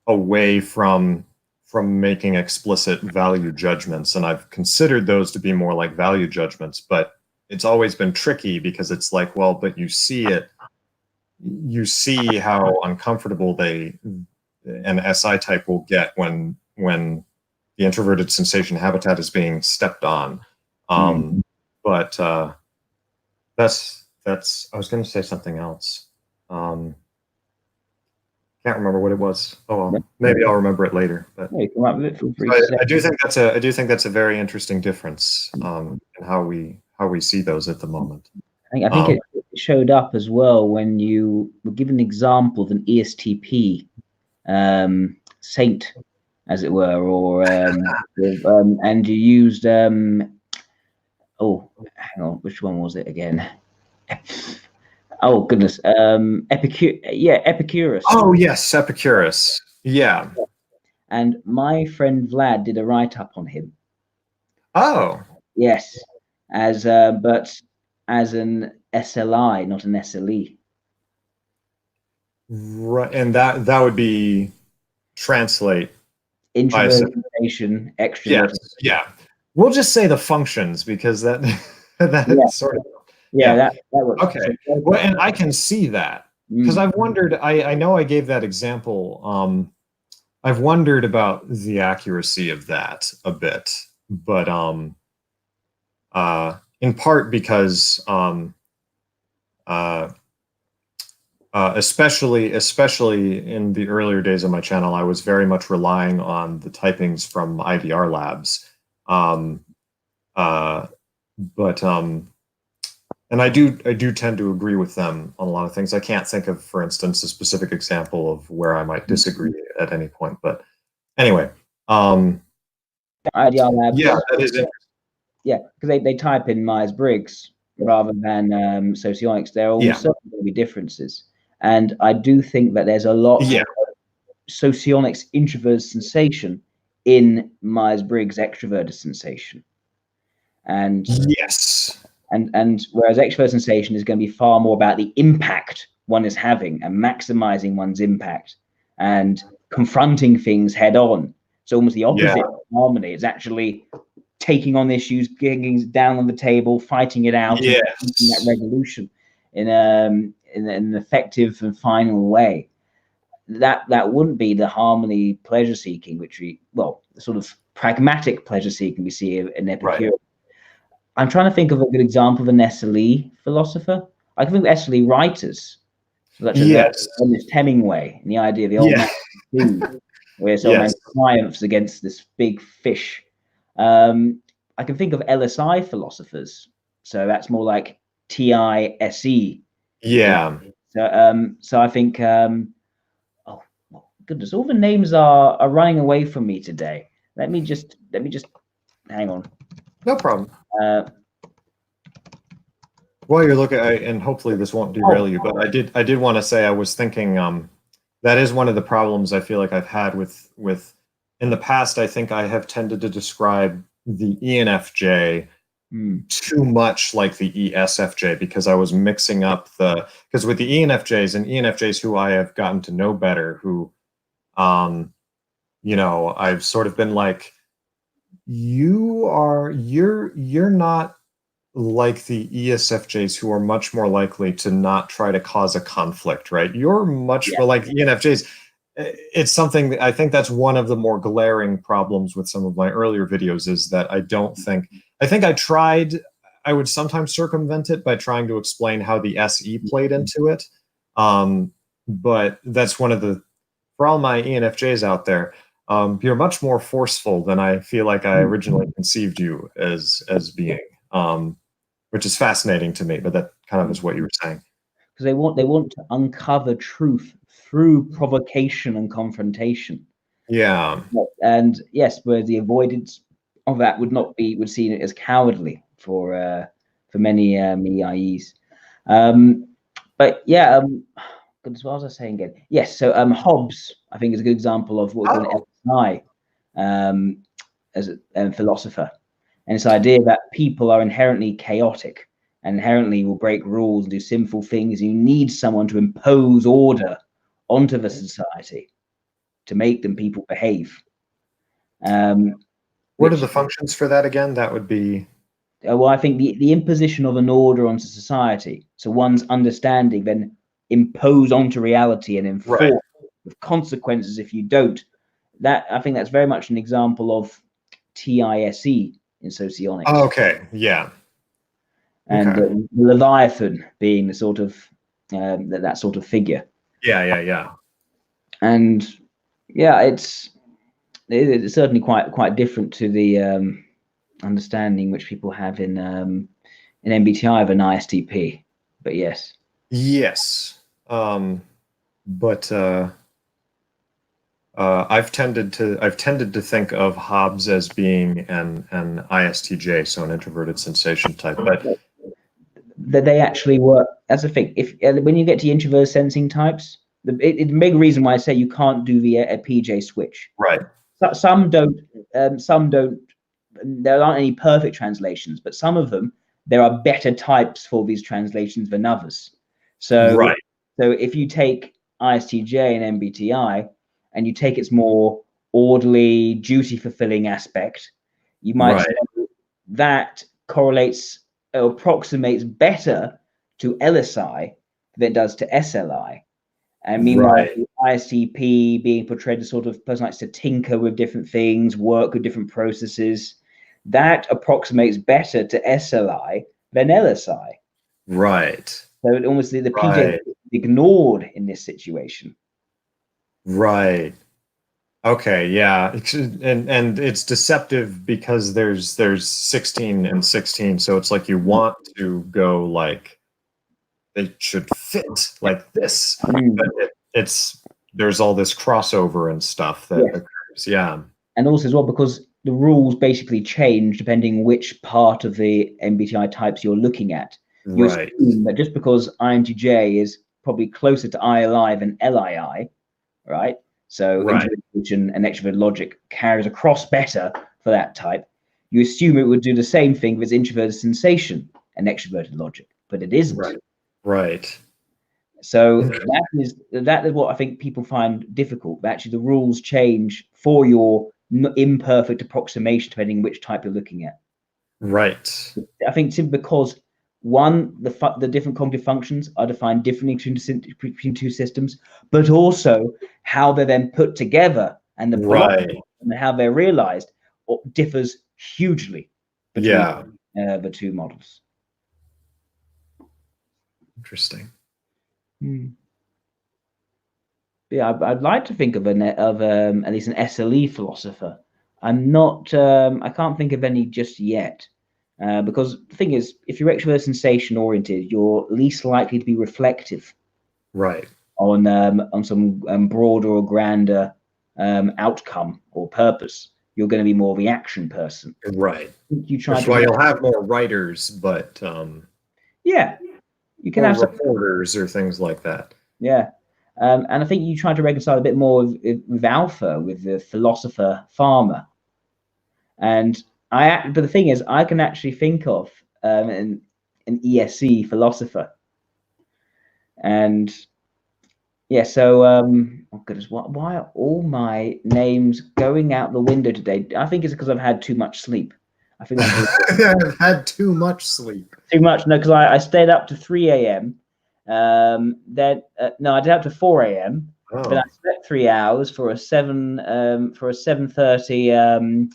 away from making explicit value judgments, and I've considered those to be more like value judgments, but it's always been tricky because it's like, well, but you see how uncomfortable an SI type will get when the introverted sensation habitat is being stepped on. But that's I was going to say something else. Can't remember what it was. Oh well, maybe I'll remember it later. But I do think that's a very interesting difference in how we see those at the moment. I think it showed up as well when you were given an example of an ESTP saint, as it were, or and you used oh, hang on, which one was it again? Oh goodness, Epicurus. Oh yes, Epicurus. Yeah. And my friend Vlad did a write-up on him. Oh. Yes, but as an SLI, not an SLE. Right, and that would be translate Introversion, extrovert. Yes, yeah. We'll just say the functions, because that sort of that works. Okay. Well, and I can see that, because I've wondered. I know I gave that example. I've wondered about the accuracy of that a bit, but in part because especially in the earlier days of my channel, I was very much relying on the typings from IVR labs. And I do tend to agree with them on a lot of things. I can't think of, for instance, a specific example of where I might disagree at any point. But anyway, IVR labs. Yeah, that is interesting. Yeah, because they type in Myers-Briggs rather than socionics. There are also going to be differences. And I do think that there's a lot of socionics introverted sensation in Myers-Briggs extroverted sensation. And yes. And whereas extroverted sensation is going to be far more about the impact one is having and maximizing one's impact and confronting things head on. So almost the opposite of harmony. It's actually taking on issues, getting down on the table, fighting it out, and that resolution in an effective and final way. That wouldn't be the harmony pleasure seeking, which the sort of pragmatic pleasure seeking we see in Epicurus. Right. I'm trying to think of a good example of an SLE philosopher. I can think of SLE writers, such as Ernest Hemingway, and the idea of the old man food, where old man triumphs against this big fish. I can think of LSI philosophers, so that's more like TISE. Yeah. So I think, oh goodness, all the names are running away from me today. Let me just hang on. No problem. While you're looking, and hopefully this won't derail you, but I did want to say, I was thinking that is one of the problems I feel like I've had with in the past. I think I have tended to describe the ENFJ too much like the ESFJ, because I was mixing up because with the ENFJs who I have gotten to know better, who I've sort of been like, you're not like the ESFJs, who are much more likely to not try to cause a conflict, right? You're much more like ENFJs. It's something that I think that's one of the more glaring problems with some of my earlier videos, is that I would sometimes circumvent it by trying to explain how the SE played into it. But that's one of for all my ENFJs out there, you're much more forceful than I feel like I originally conceived you as being. which is fascinating to me. But that kind of is what you were saying. Because they want to uncover truth through provocation and confrontation. Yeah. And yes, where the avoidance of that would seen it as cowardly for many EIEs. But yeah, goodness, what was I saying again? Yes, so Hobbes, I think, is a good example of what we call an LSI as a philosopher, and this idea that people are inherently chaotic, and inherently will break rules and do sinful things. And you need someone to impose order onto the society to make them people behave. What are the functions for that again? That would be. Well, I think the imposition of an order onto society, so one's understanding then impose onto reality and enforce with consequences if you don't. That, I think, that's very much an example of TISE in socionics. Oh, okay, yeah. And the Leviathan being the sort of that sort of figure. Yeah. And yeah, it's certainly quite different to the understanding which people have in MBTI of an ISTP. But yes. Yes. But I've tended to think of Hobbes as being an ISTJ, so an introverted sensation type. But that they actually work. That's the thing. If when you get to introverted sensing types, the big reason why I say you can't do a PJ switch. Right. Some don't. Some don't. There aren't any perfect translations, but some of them, there are better types for these translations than others. So, so if you take ISTJ and MBTI, and you take its more orderly, duty-fulfilling aspect, you might say that correlates or approximates better to LSI than it does to SLI. And meanwhile, the ISTP being portrayed as sort of person likes to tinker with different things, work with different processes, that approximates better to SLI than LSI. Right. So it almost the PJ is ignored in this situation. Right. Okay, yeah. And it's deceptive because there's 16 and 16, so it's like you want to go like it should fit like this. But there's all this crossover and stuff that occurs. Yeah. And also as well, because the rules basically change depending which part of the MBTI types you're looking at. You assume that just because INTJ is probably closer to ILI than LII, right? So introversion and extroverted logic carries across better for that type. You assume it would do the same thing with introverted sensation and extroverted logic, but it isn't. Right. So that is what I think people find difficult. Actually, the rules change for your imperfect approximation depending which type you're looking at. Right. I think simply because one, the different cognitive functions are defined differently between two systems, but also how they're then put together and the and how they're realized differs hugely between the two models. Interesting. Yeah, I'd like to think of at least an SLE philosopher. I'm not. I can't think of any just yet. Because the thing is, if you're extrovert sensation oriented, you're least likely to be reflective, on some broader or grander outcome or purpose. You're going to be more of the action person, right? That's why you'll have more writers, but yeah, you can have reporters or things like that. Yeah, and I think you try to reconcile a bit more with Alpha, with the philosopher farmer, and but the thing is, I can actually think of an ESC philosopher, and yeah. So, oh goodness, why are all my names going out the window today? I think it's because I've had too much sleep. I think I've had too much sleep. Too much, no, because I stayed up to 3 a.m. Then no, I did up to 4 a.m. Then I slept 3 hours for a 7:30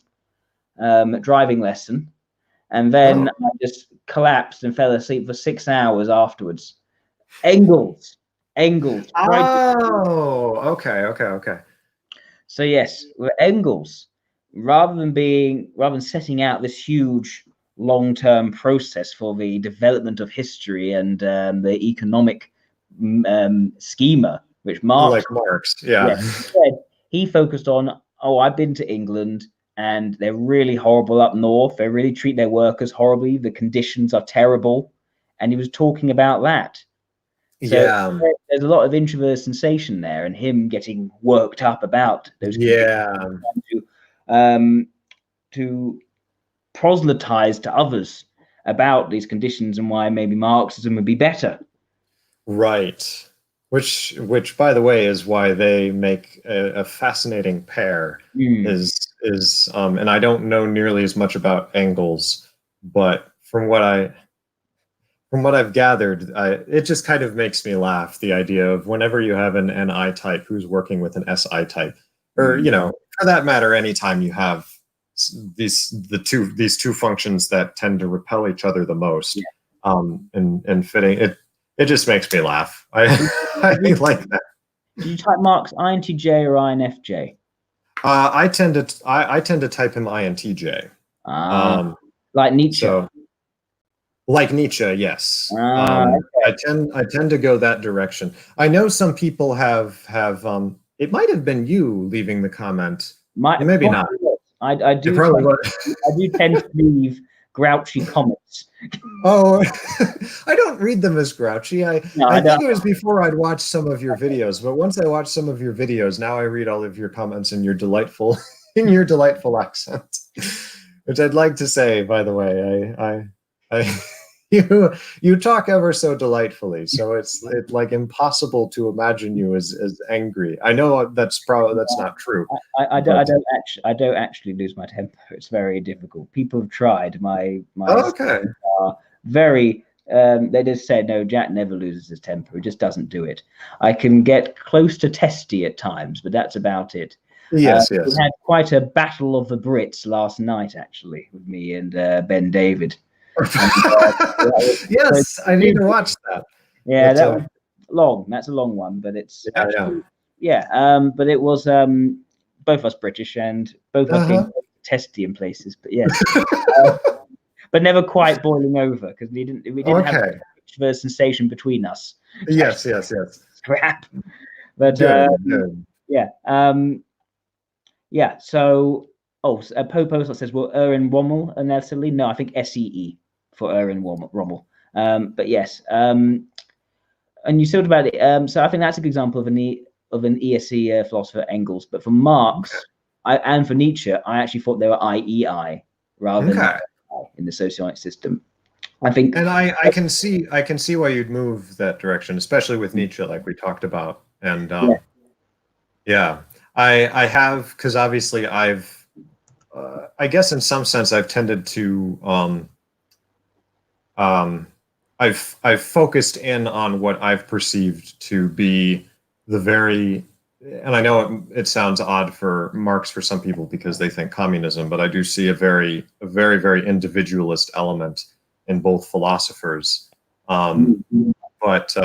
driving lesson, and then I just collapsed and fell asleep for 6 hours afterwards. Engels. Oh, okay. So yes, with Engels, rather than setting out this huge long-term process for the development of history and the economic schema, which Marx, like Marx, yeah. he focused on, oh, I've been to England and they're really horrible up north. They really treat their workers horribly. The conditions are terrible. And he was talking about that. So Yeah. there's a lot of introverted sensation there, and him getting worked up about those Yeah. to proselytize to others about these conditions and why maybe Marxism would be better. Right. Which by the way is why they make a fascinating pair. Is and I don't know nearly as much about Engels, but from what I've gathered, it just kind of makes me laugh, the idea of whenever you have an Ni type who's working with an Si type, or for that matter, anytime you have these two functions that tend to repel each other the most, and fitting it just makes me laugh. I like that. Do you type Marx INTJ or INFJ? I tend to type him INTJ. Like Nietzsche. So, like Nietzsche, yes. Okay. I tend to go that direction. I know some people have it might have been you leaving the comment. Maybe not. I do tend to leave grouchy comments. Oh, I don't read them as grouchy. I think it was before I'd watched some of your videos, but once I watched some of your videos, now I read all of your comments in your delightful accent, which I'd like to say, by the way, you talk ever so delightfully, so it's like impossible to imagine you as angry. I know that's not true. I don't actually lose my temper. It's very difficult. People have tried. My okay. Are very they just say no. Jack never loses his temper. He just doesn't do it. I can get close to testy at times, but that's about it. Yes. We had quite a battle of the Brits last night, actually, with me and Ben David. Yes, I need to watch that. Yeah, that was long. That's a long one, but it's but it was both us British and both us being testy in places, but yes, but never quite boiling over because we didn't have the sensation between us. Yes. Crap, but good. So Popo says, well, Erwin Rommel and Nelson. No, I think SEE for Erwin Rommel. But yes, and you talked about it. So I think that's a good example of an ESE philosopher, Engels. But for Marx and for Nietzsche, I actually thought they were IEI rather than in the sociological system. I think, and I can see why you'd move that direction, especially with Nietzsche, like we talked about. And I have, because obviously I guess in some sense I've tended to I've focused in on what I've perceived to be the very, and I know it sounds odd for Marx for some people because they think communism, but I do see a very individualist element in both philosophers. But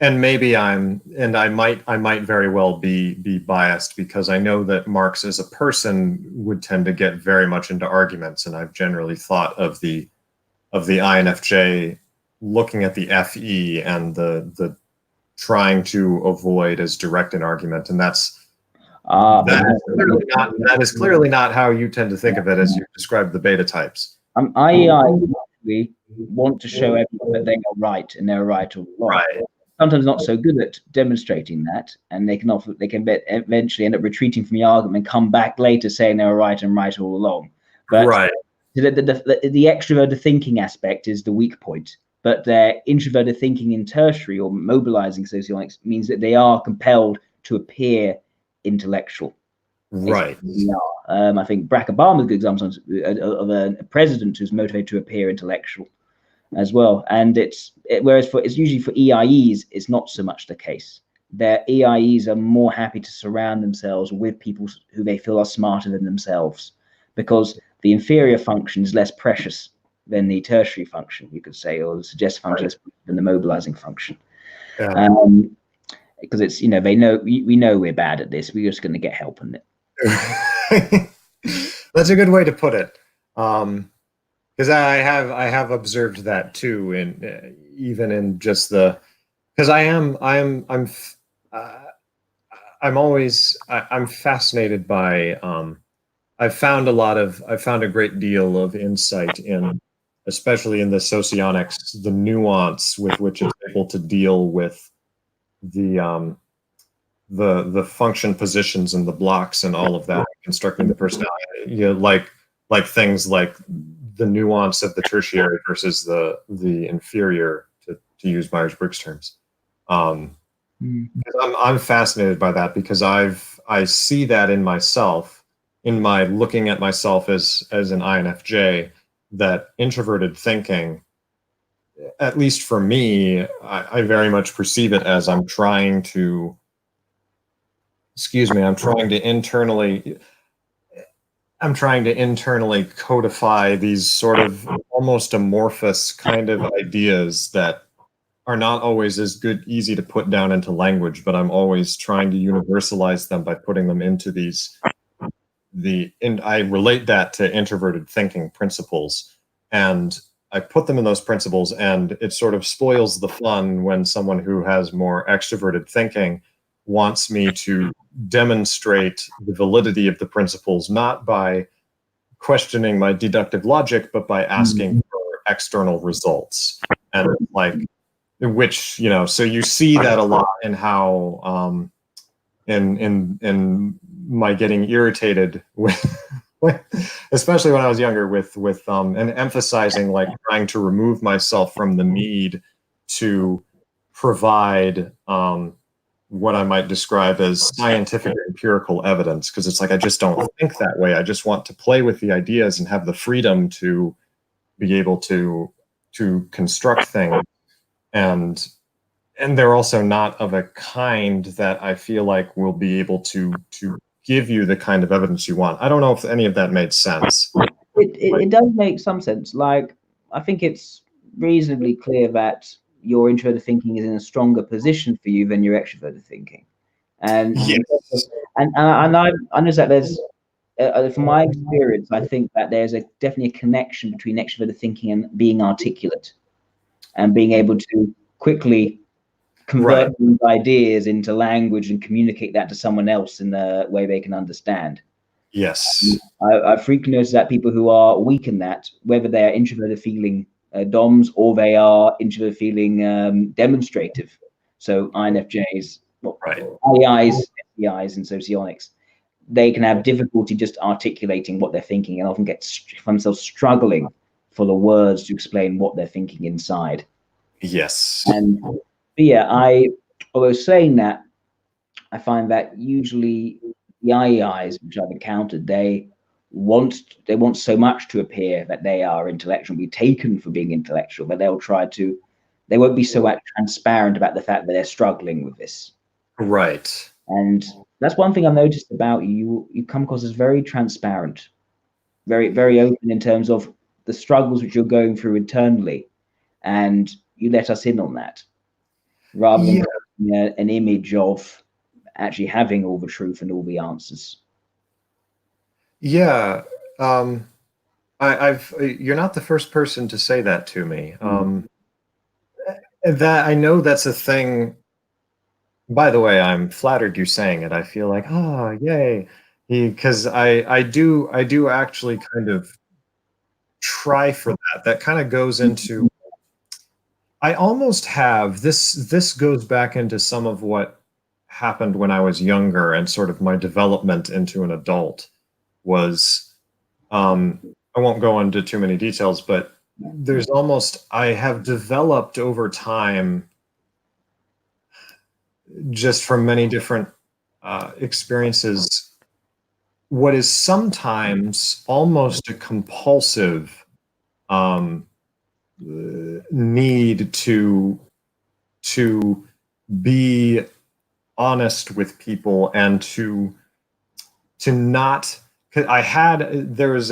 and maybe I might very well be biased because I know that Marx as a person would tend to get very much into arguments, and I've generally thought of the INFJ looking at the FE and the trying to avoid as direct an argument, and that is clearly not how you tend to think of it as you describe the beta types. I want to show everyone that they are right and they're right all along. Right. Sometimes not so good at demonstrating that, and they can eventually end up retreating from the argument and come back later saying they were right and right all along. But the extroverted thinking aspect is the weak point, but their introverted thinking in tertiary or mobilizing sociologics means that they are compelled to appear intellectual. Right. I think Barack Obama is a good example of a president who's motivated to appear intellectual as well. And it's usually for EIEs, it's not so much the case. Their EIEs are more happy to surround themselves with people who they feel are smarter than themselves, because the inferior function is less precious than the tertiary function, you could say, or the suggestive function than the mobilizing function. Because it's, they know we know we're bad at this. We're just going to get help on it. That's a good way to put it. Because I have observed that too, in even in just the because uh, I'm fascinated by I've found a great deal of insight in, especially in the socionics, the nuance with which it's able to deal with the the function positions and the blocks and all of that, constructing the personality. Like things like the nuance of the tertiary versus the inferior, to use Myers-Briggs terms. Um, Mm. I'm fascinated by that because I see that in myself, in my looking at myself as an INFJ, that introverted thinking, at least for me, I very much perceive it as I'm trying to, excuse me, I'm trying to internally codify these sort of almost amorphous kind of ideas that are not always as good, easy to put down into language, but I'm always trying to universalize them by putting them into and I relate that to introverted thinking principles. And I put them in those principles, and it sort of spoils the fun when someone who has more extroverted thinking wants me to demonstrate the validity of the principles, not by questioning my deductive logic, but by asking Mm. for external results. And like, which, so you see that a lot in how, in my getting irritated especially when I was younger, and emphasizing, like, trying to remove myself from the need to provide what I might describe as scientific empirical evidence, because it's like I just don't think that way. I just want to play with the ideas and have the freedom to be able to construct things, and they're also not of a kind that I feel like will be able to give you the kind of evidence you want. I don't know if any of that made sense. It does make some sense. Like, I think it's reasonably clear that your introverted thinking is in a stronger position for you than your extroverted thinking. And Yes. I know that there's, from my experience, I think that there's definitely a connection between extroverted thinking and being articulate and being able to quickly Right. convert these ideas into language and communicate that to someone else in a way they can understand. Yes. I frequently notice that people who are weak in that, whether they are introverted feeling DOMs or they are introverted feeling demonstrative, so INFJs, well, Right. IEIs, SEIs, and socionics, they can have difficulty just articulating what they're thinking and often find themselves struggling for the words to explain what they're thinking inside. Yes. And yeah, although saying that, I find that usually the IEIs, which I've encountered, they want so much to appear that they are intellectual, be taken for being intellectual, but they won't be so transparent about the fact that they're struggling with this. Right. And that's one thing I've noticed about you. You come across as very transparent, very, very open in terms of the struggles which you're going through internally, and you let us in on that rather than an image of actually having all the truth and all the answers. Yeah. Um, I've You're not the first person to say that to me. That I know that's a thing. By the way, I'm flattered you're saying it. I feel like, oh, yay, because I do actually kind of try for that. That kind of goes into. I almost have this. This goes back into some of what happened when I was younger, and sort of my development into an adult was. I won't go into too many details, but I have developed over time, just from many different experiences, what is sometimes almost a compulsive need to be honest with people, and to not. 'Cause there was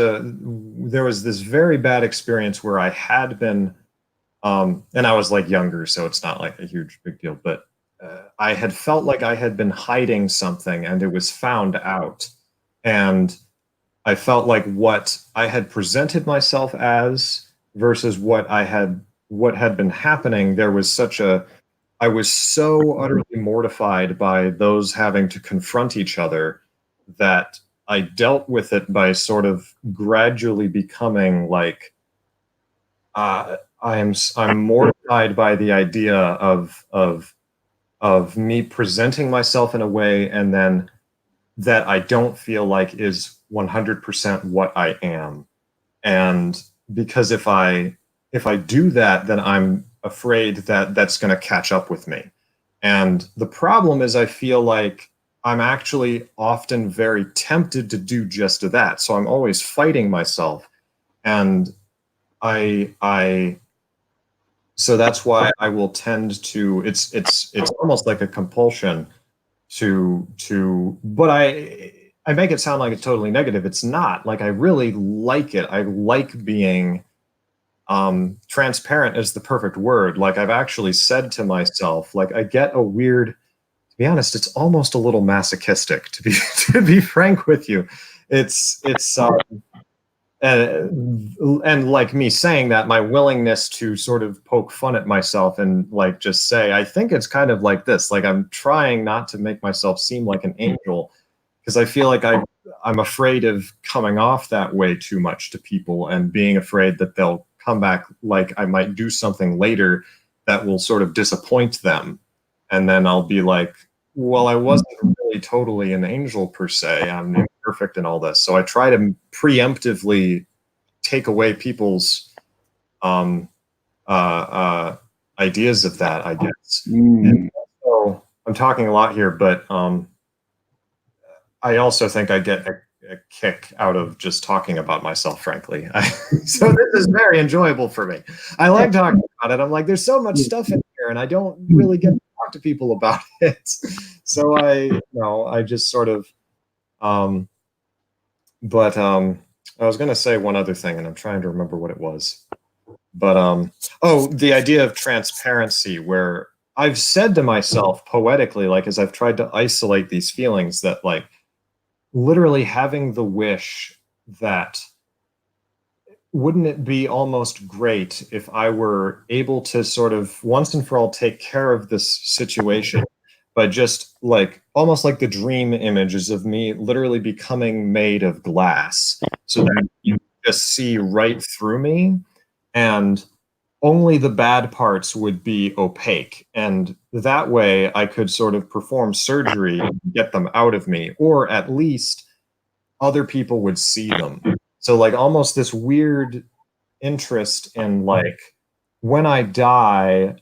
this very bad experience where I had been, and I was like younger, so it's not like a huge big deal, but I had felt like I had been hiding something, and it was found out, and I felt like what I had presented myself as versus what had been happening, there was such a I was so utterly mortified by those having to confront each other that I dealt with it by sort of gradually becoming like I'm mortified by the idea of me presenting myself in a way and then that I don't feel like is 100% what I am. And because if I do that, then I'm afraid that that's going to catch up with me. And the problem is I feel like I'm actually often very tempted to do just that. So I'm always fighting myself. And I so that's why I will tend to it's almost like a compulsion to but I make it sound like it's totally negative. It's not. Like I really like it. I like being transparent is the perfect word. Like I've actually said to myself, like I get a weird, to be honest, it's almost a little masochistic to be to be frank with you. It's and like me saying that, my willingness to sort of poke fun at myself and like just say, I think it's kind of like this. Like I'm trying not to make myself seem like an angel because I feel like I'm afraid of coming off that way too much to people and being afraid that they'll come back like I might do something later that will sort of disappoint them. And then I'll be like, well, I wasn't really totally an angel per se. I'm imperfect in all this. So I try to preemptively take away people's um, ideas of that, I guess. And so I'm talking a lot here, but I also think I get a kick out of just talking about myself, frankly. So this is very enjoyable for me. I like talking about it. I'm like, there's so much stuff in here, and I don't really get to talk to people about it. So I just sort of, but I was going to say one other thing, and I'm trying to remember what it was. But oh, the idea of transparency, where I've said to myself poetically, like as I've tried to isolate these feelings, that like literally having the wish that wouldn't it be almost great if I were able to sort of once and for all take care of this situation by just like almost like the dream images of me literally becoming made of glass so that you just see right through me and only the bad parts would be opaque. And that way I could sort of perform surgery and get them out of me, or at least other people would see them. So like almost this weird interest in like when I die,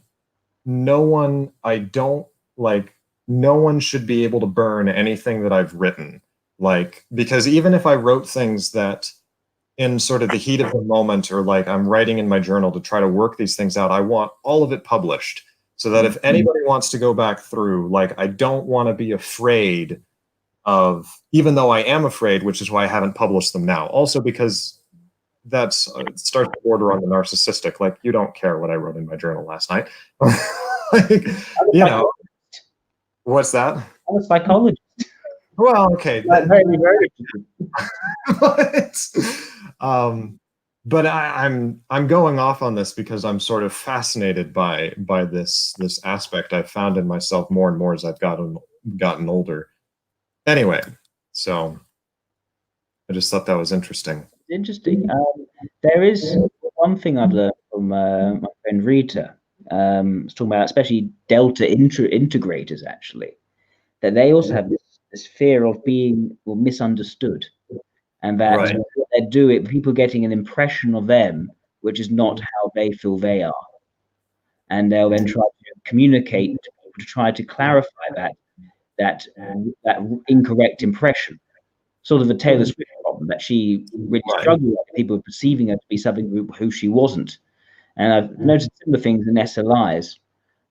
I don't like, no one should be able to burn anything that I've written. Like, because even if I wrote things that in sort of the heat of the moment, or like I'm writing in my journal to try to work these things out, I want all of it published so that if anybody wants to go back through, like I don't want to be afraid of, even though I am afraid, which is why I haven't published them now. Also because that's it starts to border on the narcissistic. Like you don't care what I wrote in my journal last night. Like, you know, what's that? I'm a psychologist. Well, okay. Very, very. But I'm going off on this because I'm sort of fascinated by this aspect I've found in myself more and more as I've gotten older. Anyway, so I just thought that was interesting. Interesting. There is one thing I've learned from my friend Rita. Was talking about especially delta integrators actually, that they also have this fear of being misunderstood, and that Right. what they do it, people getting an impression of them which is not how they feel they are, and they'll then try to communicate to people to try to clarify that incorrect impression. Sort of a Taylor Swift problem that she really struggled with, people perceiving her to be something who she wasn't. And I've noticed similar things in SLIs.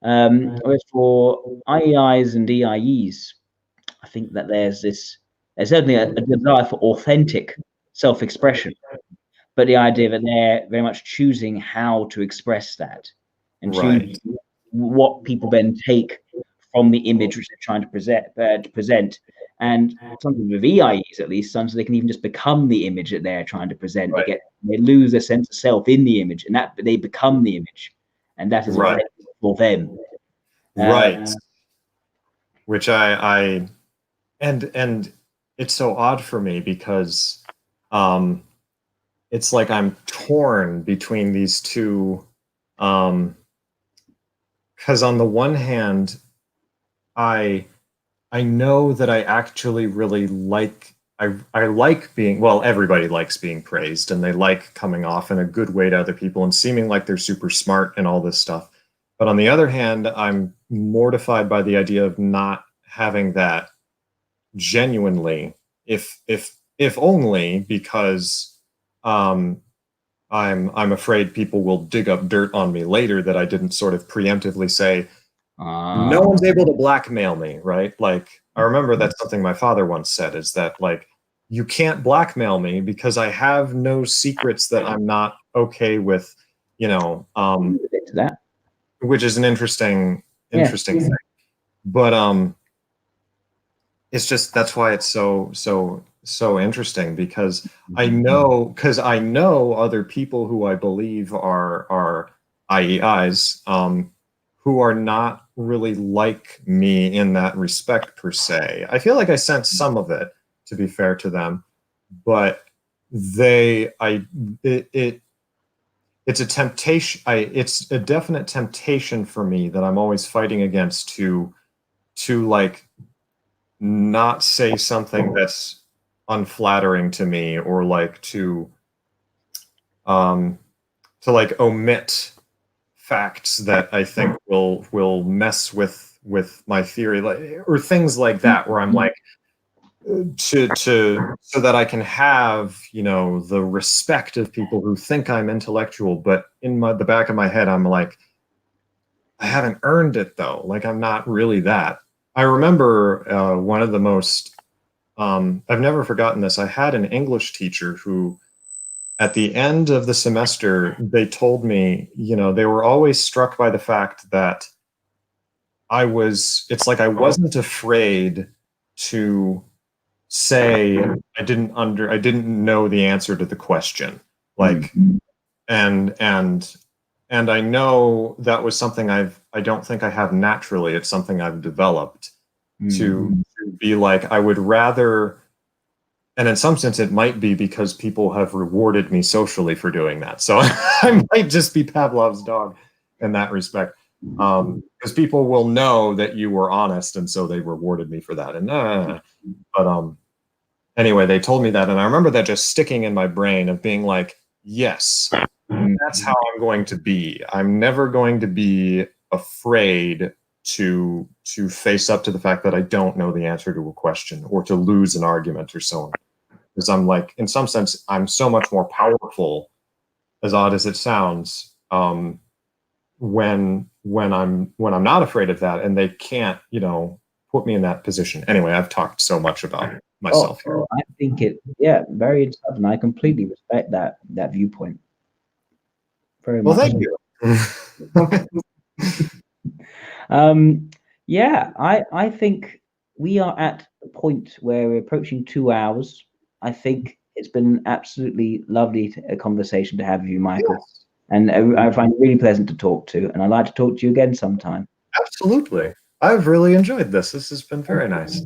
Whereas for IEIs and EIEs, I think that there's certainly a desire for authentic self-expression, but the idea that they're very much choosing how to express that and choose what people then take from the image which they're trying to present. And sometimes with EIEs, at least, sometimes they can even just become the image that they're trying to present. Right. They lose their sense of self in the image, and that they become the image, and that is Right. for them. Right. Which and it's so odd for me because it's like I'm torn between these two. Because on the one hand, I know that I actually really like I like being, well, everybody likes being praised, and they like coming off in a good way to other people and seeming like they're super smart and all this stuff. But on the other hand, I'm mortified by the idea of not having that genuinely, if only because I'm afraid people will dig up dirt on me later that I didn't sort of preemptively say, no one's able to blackmail me, right? Like, I remember that's something my father once said, is that, like, you can't blackmail me because I have no secrets that I'm not okay with, that. Which is an interesting thing. But it's just, that's why it's so interesting, because I know other people who I believe are IEIs, who are not really like me in that respect per se. I feel like I sense some of it, to be fair to them, but it's a temptation. It's a definite temptation for me that I'm always fighting against, to like not say something that's unflattering to me, or like to like omit facts that I think will mess with my theory, like, or things like that, where I'm like, to so that I can have, the respect of people who think I'm intellectual, but in the back of my head, I'm like, I haven't earned it though. Like, I'm not really that. I remember one of the most, I've never forgotten this. I had an English teacher who, at the end of the semester, they told me, they were always struck by the fact that it's like I wasn't afraid to say I didn't know the answer to the question. Like, and I know that was something I don't think I have naturally. It's something I've developed to be like, I would rather, and in some sense it might be because people have rewarded me socially for doing that. So I might just be Pavlov's dog in that respect. Because people will know that you were honest, and so they rewarded me for that. And but anyway, they told me that, and I remember that just sticking in my brain, of being like, yes, that's how I'm going to be. I'm never going to be afraid to face up to the fact that I don't know the answer to a question, or to lose an argument or so on. Because I'm like, in some sense, I'm so much more powerful, as odd as it sounds, when I'm not afraid of that, and they can't, put me in that position. Anyway, I've talked so much about myself here. I think very interesting. And I completely respect that viewpoint. Very much. Well, thank you. I think we are at the point where we're approaching 2 hours. I think it's been absolutely lovely a conversation to have with you, Michael. Yes. And I find it really pleasant to talk to, and I'd like to talk to you again sometime. Absolutely. I've really enjoyed this. This has been very nice.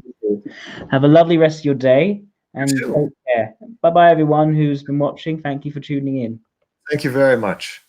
Have a lovely rest of your day, and take care. Bye-bye, everyone who's been watching. Thank you for tuning in. Thank you very much.